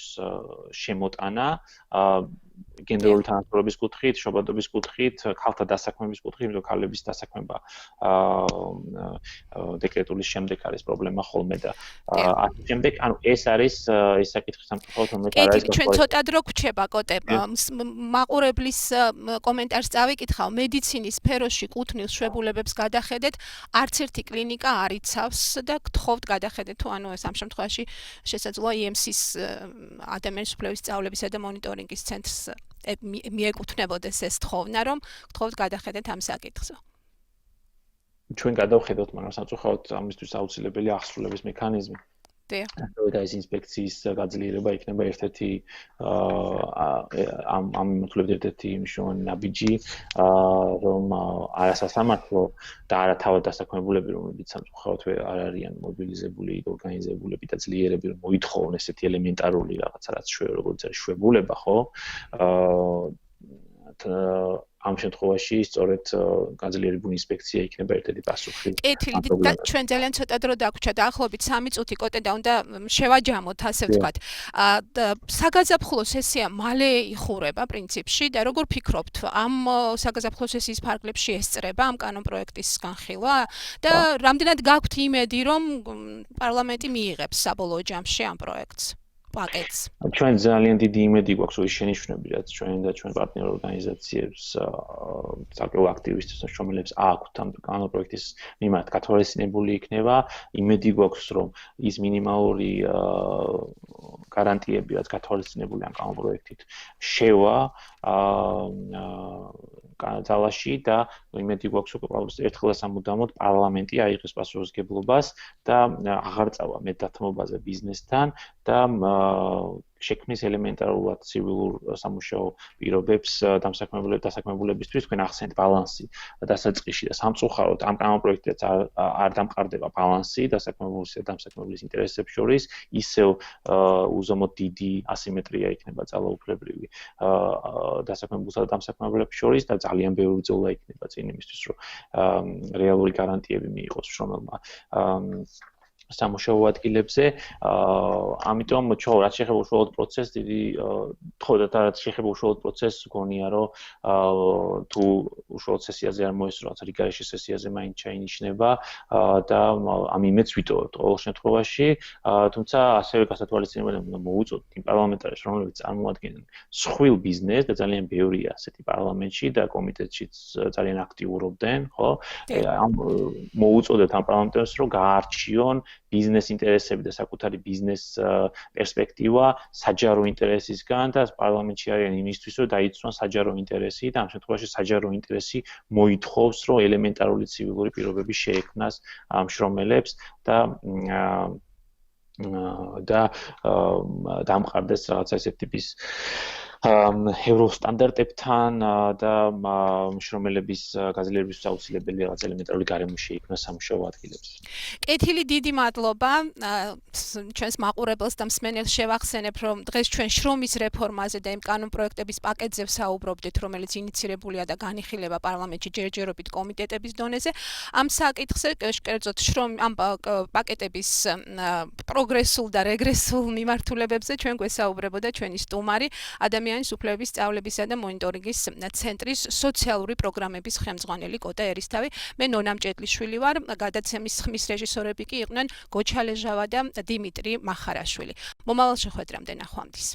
შემოტანა გენდერული თანასწორობის კუთხით, შობადობის კუთხით, ქალთა დასაქმების კუთხით, იმიტომ ქალების დასაქმება დეკრეტულის შემდეგ არის პრობლემა ხოლმე და ამ შემდეგ, ანუ ეს არის ეს საკითხი სამწუხაროდ რომელიც არ არის ჩვენ ცოტა დრო გვჩება კოტე მაყურებლის კომენტარს წავიკითხავ მედიცინის სფეროში კუთვნილ შებულებებს გადახედეთ არც ერთი კლინიკა არ იცავს და გთხოვთ გადახედეთ თუ ანუ ეს ამ შემთხვევაში შესაძლოა EMC-ის ადამიანის უფლებების სწავლებისა და მონიტორინგის ცენტრს მიეკუთვნებოდეს ეს თხოვნა რომ გთხოვთ გადახედეთ ამ საკითხზე ჩვენ გადავხედოთ მაგრამ სამწუხაროდ ამისთვის აუცილებელი აღსრულების მექანიზმი და ეს ინსპექციის გაძლიერება იქნება ერთ-ერთი ამ მიმართულებით ერთ-ერთი მნიშვნელოვანი ნაბიჯი რომ არასასამართლო და არათავად დასაქმებულები რომლებიც სამწუხაროდ არ არიან მობილიზებული ორგანიზებულები და ძლიერები რომ მოითხოვონ ესეთი ელემენტარული რაღაცა რაც როგორც არის შვებულება ხო ამ შემთხვევაში სწორედ გაძლიერებული ინსპექცია იქნება ერთ-ერთი პასუხი. კეთილი და ჩვენ ძალიან ცოტა დრო დაგვჭა და ახლობით 3 წუთი კოტე და უნდა შევაჯამოთ ასე ვთქვათ. საგაზაფხულო სესია მალე იხურება პრინციპში და როგორ ფიქრობთ ამ საგაზაფხულო სესიის ფარგლებში ესწრება ამ კანონპროექტის განხილვა და რამდენად გაქვთ იმედი რომ პარლამენტი მიიღებს საბოლოო ჯამში ამ პროექტს? პაკეტს. ჩვენ ძალიან დიდი იმედი გვაქვს რომ ის შენიშვნები რაც ჩვენ და ჩვენ პარტნიორ ორგანიზაციებს საკუთარ აქტივისტებს რომელებს აქვთ ამ კანონპროექტის მიმართ გათვალისწინებული იქნება იმედი გვაქვს რომ ის მინიმალური გარანტიები რაც გათვალისწინებული ამ კანონპროექტით შევა ძალაში და იმედი გვაქვს რომ ერთხელ და სამუდამოდ პარლამენტი აიღებს პასუხისმგებლობას და აღარ წავა მეტდათმობაზე ბიზნესთან და შექმნის ელემენტარულად ცივილურ სამუშაო პირობებს დასაქმებულებისთვის თქვენ ახსენეთ ბალანსი დასაწყისში და სამწუხაროდ ამ კანონპროექტით არ დამყარდება ბალანსი დასაქმებულისა და დამსაქმებლის ინტერესებს შორის ისევ უზომოდ დიდი ასიმეტრია იქნება ძალაუფლებრივი დასაქმებულსა და დამსაქმებელებს შორის და ძალიან ბევრი ბრძოლა იქნება წინ იმისთვის რომ რეალური გარანტიები მიიღოს შრომელმა სამუშაო ადგილებზე ამიტომ ჩვენ რაც შეეხება უშუალოდ პროცესს დიდი ხო და რაც შეეხება უშუალოდ პროცესს გონია რომ თუ უშუალოდ სესიაზე არ მოესწრო რაც რიგაიში სესიაზე მაინც ჩაინიშნება და ამ იმედს ვიტოვებთ ყოველ შემთხვევაში თუმცა ასევე გასათვალისწინებელი უნდა მოუწოდოთ იმ პარლამენტარებს რომლებიც წარმოადგენენ სხვილ ბიზნესს და ძალიან ბევრია ასეთი პარლამენტში და კომიტეტშიც ძალიან აქტიურობდნენ ხო მოუწოდეთ ამ პარლამენტარებს რომ გაარჩიონ ბიზნეს ინტერესები და საკუთარი ბიზნეს პერსპექტივა საჯარო ინტერესისგან და პარლამენტში არიან იმისთვის, რომ დაიცვან საჯარო ინტერესი და ამ შემთხვევაში საჯარო ინტერესი მოითხოვს, რომ ელემენტარული ცივილური პირობები შეექმნას მშრომელებს და დამყარდეს რაღაცა ესეთი ტიპის ევროსტანდარტებთან და მშრომელების გაძლიერების აუცილებელი რაღაც ელემენტარული გარემო შეიქმნა სამუშაო ადგილებში. კეთილი დიდი მადლობა ჩვენს მაყურებელს და მსმენელს შევახსენებ, რომ დღეს ჩვენ შრომის რეფორმაზე და იმ კანონპროექტების პაკეტზე ვსაუბრობდით, რომელიც ინიცირებულია და განიხილება პარლამენტში ჯერჯერობით კომიტეტების დონეზე. ამ საკითხზე კერძოდ ამ პაკეტების პროგრესულ და რეგრესულ მიმართულებებზე ჩვენ გვესაუბრებოდა ჩვენი სტუმარი ადამიანის უფლებების სწავლებისა და მონიტორინგის ცენტრის სოციალური პროგრამების ხელმძღვანელი კოტე ერისთავი. მე ნონა მჭედლიშვილი ვარ, გადაცემის ხმის რეჟისორები კი იყვნენ გოჩალეჟავა და დიმიტრი მახარაშვილი. მომავალ შეხვედრამდე ნახვამდის.